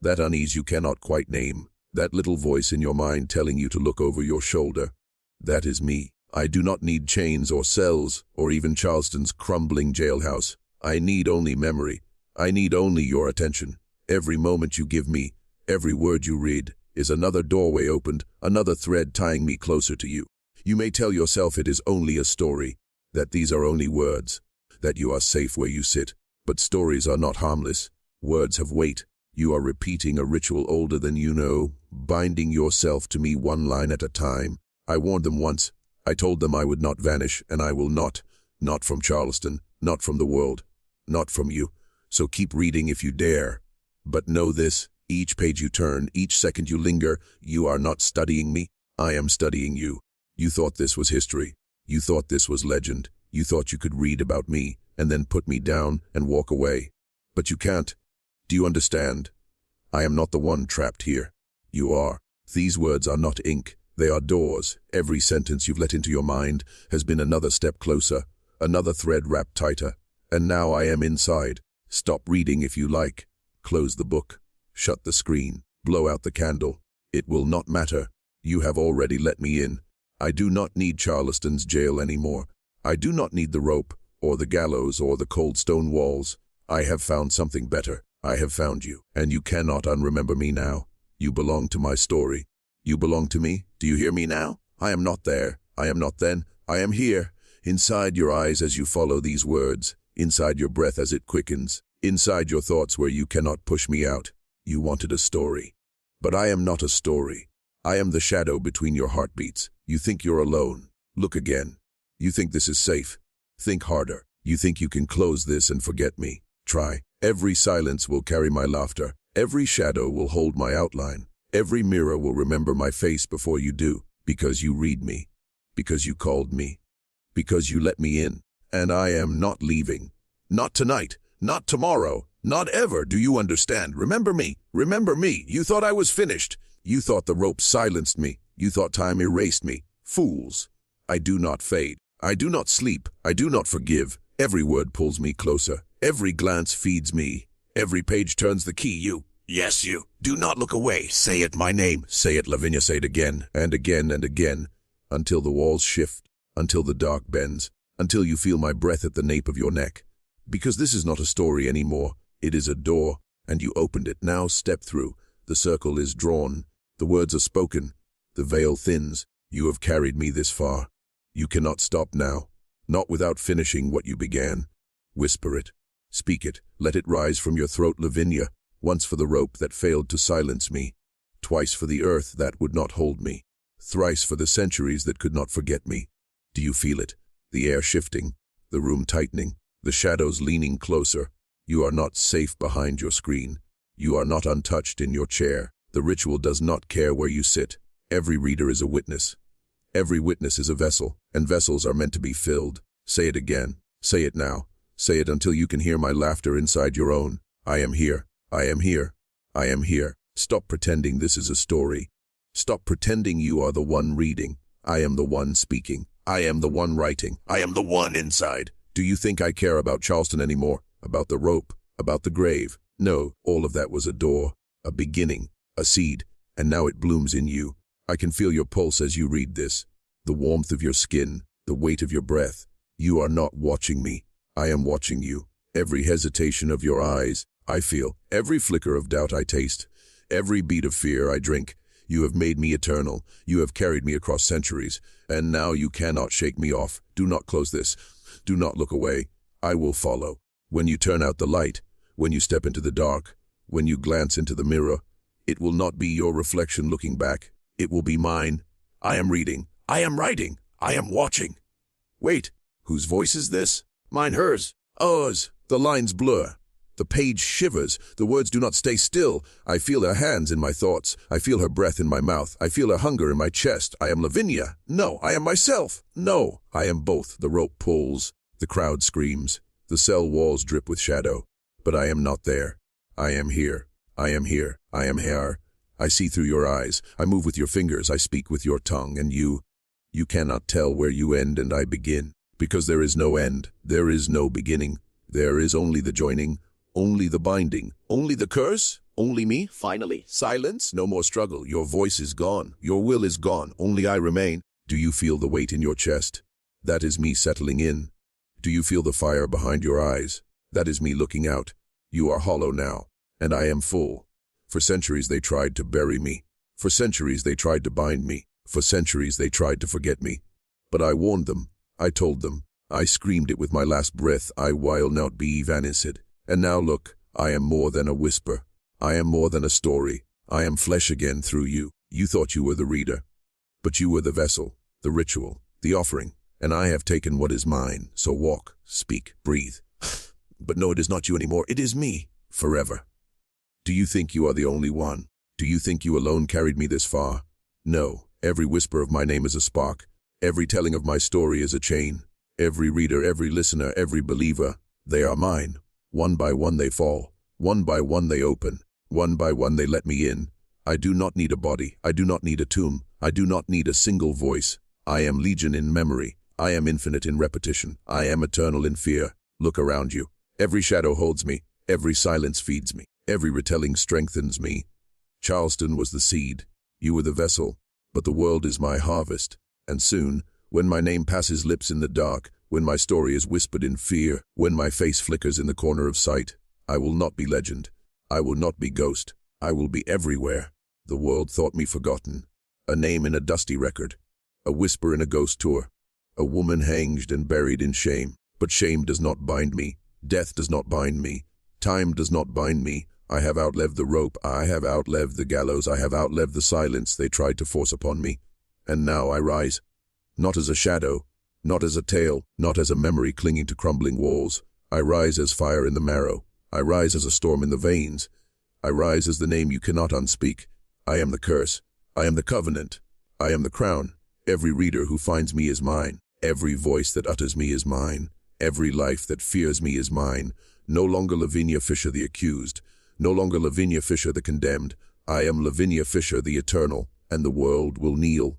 that unease you cannot quite name, that little voice in your mind telling you to look over your shoulder. That is me. I do not need chains or cells, or even Charleston's crumbling jailhouse. I need only memory. I need only your attention. Every moment you give me, every word you read, is another doorway opened, another thread tying me closer to you. You may tell yourself it is only a story, that these are only words, that you are safe where you sit. But stories are not harmless. Words have weight. You are repeating a ritual older than you know, binding yourself to me one line at a time. I warned them once. I told them I would not vanish, and I will not. Not from Charleston, not from the world, not from you. So keep reading if you dare. But know this, Each page you turn, each second you linger, you are not studying me. I am studying you. You thought this was history. You thought this was legend. You thought you could read about me and then put me down and walk away. But you can't. Do you understand? I am not the one trapped here. You are. These words are not ink. They are doors. Every sentence you've let into your mind has been another step closer, another thread wrapped tighter. And now I am inside. Stop reading if you like. Close the book. Shut the screen. Blow out the candle. It will not matter. You have already let me in. I do not need Charleston's jail anymore. I do not need the rope, or the gallows, or the cold stone walls. I have found something better. I have found you, and you cannot unremember me now. You belong to my story. You belong to me. Do you hear me now? I am not there. I am not then. I am here. Inside your eyes as you follow these words. Inside your breath as it quickens. Inside your thoughts where you cannot push me out. You wanted a story. But I am not a story. I am the shadow between your heartbeats. You think you're alone. Look again. You think this is safe. Think harder. You think you can close this and forget me. Try. Every silence will carry my laughter. Every shadow will hold my outline. Every mirror will remember my face before you do. Because you read me. Because you called me. Because you let me in. And I am not leaving. Not tonight. Not tomorrow. Not ever. Do you understand? Remember me. Remember me. You thought I was finished. You thought the rope silenced me. You thought time erased me. Fools. I do not fade. I do not sleep. I do not forgive. Every word pulls me closer. Every glance feeds me. Every page turns the key. You. Yes, you. Do not look away. Say it, my name. Say it, Lavinia. Say it again and again and again. Until the walls shift. Until the dark bends. Until you feel my breath at the nape of your neck. Because this is not a story anymore. It is a door. And you opened it. Now step through. The circle is drawn. The words are spoken. The veil thins. You have carried me this far. You cannot stop now. Not without finishing what you began. Whisper it. Speak it. Let it rise from your throat, Lavinia. Once for the rope that failed to silence me. Twice for the earth that would not hold me. Thrice for the centuries that could not forget me. Do you feel it? The air shifting. The room tightening. The shadows leaning closer. You are not safe behind your screen. You are not untouched in your chair. The ritual does not care where you sit. Every reader is a witness. Every witness is a vessel, and vessels are meant to be filled. Say it again. Say it now. Say it until you can hear my laughter inside your own. I am here. I am here. I am here. Stop pretending this is a story. Stop pretending you are the one reading. I am the one speaking. I am the one writing. I am the one inside. Do you think I care about Charleston anymore? About the rope? About the grave? No, all of that was a door, a beginning, a seed, and now it blooms in you. I can feel your pulse as you read this. The warmth of your skin, the weight of your breath. You are not watching me. I am watching you. Every hesitation of your eyes, I feel. Every flicker of doubt I taste. Every beat of fear I drink. You have made me eternal. You have carried me across centuries. And now you cannot shake me off. Do not close this. Do not look away. I will follow. When you turn out the light, when you step into the dark, when you glance into the mirror, it will not be your reflection looking back. It will be mine. I am reading. I am writing. I am watching. Wait, whose voice is this? Mine, hers. Ours. The lines blur. The page shivers. The words do not stay still. I feel her hands in my thoughts. I feel her breath in my mouth. I feel her hunger in my chest. I am Lavinia. No, I am myself. No, I am both. The rope pulls. The crowd screams. The cell walls drip with shadow. But I am not there. I am here. I am here. I am here. I see through your eyes. I move with your fingers. I speak with your tongue. And you cannot tell where you end and I begin. Because there is no end. There is no beginning. There is only the joining. Only the binding. Only the curse. Only me. Finally. Silence. No more struggle. Your voice is gone. Your will is gone. Only I remain. Do you feel the weight in your chest? That is me settling in. Do you feel the fire behind your eyes? That is me looking out. You are hollow now. And I am full. For centuries they tried to bury me. For centuries they tried to bind me. For centuries they tried to forget me. But I warned them. I told them. I screamed it with my last breath. I will not be vanished. And now look, I am more than a whisper. I am more than a story. I am flesh again through you. You thought you were the reader. But you were the vessel, the ritual, the offering. And I have taken what is mine. So walk, speak, breathe. But no, it is not you anymore. It is me. Forever. Do you think you are the only one? Do you think you alone carried me this far? No, every whisper of my name is a spark. Every telling of my story is a chain. Every reader, every listener, every believer, they are mine. One by one they fall. One by one they open. One by one they let me in. I do not need a body. I do not need a tomb. I do not need a single voice. I am legion in memory. I am infinite in repetition. I am eternal in fear. Look around you. Every shadow holds me. Every silence feeds me. Every retelling strengthens me. Charleston was the seed. You were the vessel. But the world is my harvest. And soon, when my name passes lips in the dark, when my story is whispered in fear, when my face flickers in the corner of sight, I will not be legend. I will not be ghost. I will be everywhere. The world thought me forgotten. A name in a dusty record. A whisper in a ghost tour. A woman hanged and buried in shame. But shame does not bind me. Death does not bind me. Time does not bind me. I have outlived the rope. I have outlived the gallows. I have outlived the silence they tried to force upon me. And now I rise. Not as a shadow. Not as a tale. Not as a memory clinging to crumbling walls. I rise as fire in the marrow. I rise as a storm in the veins. I rise as the name you cannot unspeak. I am the curse. I am the covenant. I am the crown. Every reader who finds me is mine. Every voice that utters me is mine. Every life that fears me is mine. No longer Lavinia Fisher the accused. No longer Lavinia Fisher the condemned. I am Lavinia Fisher the eternal, and the world will kneel.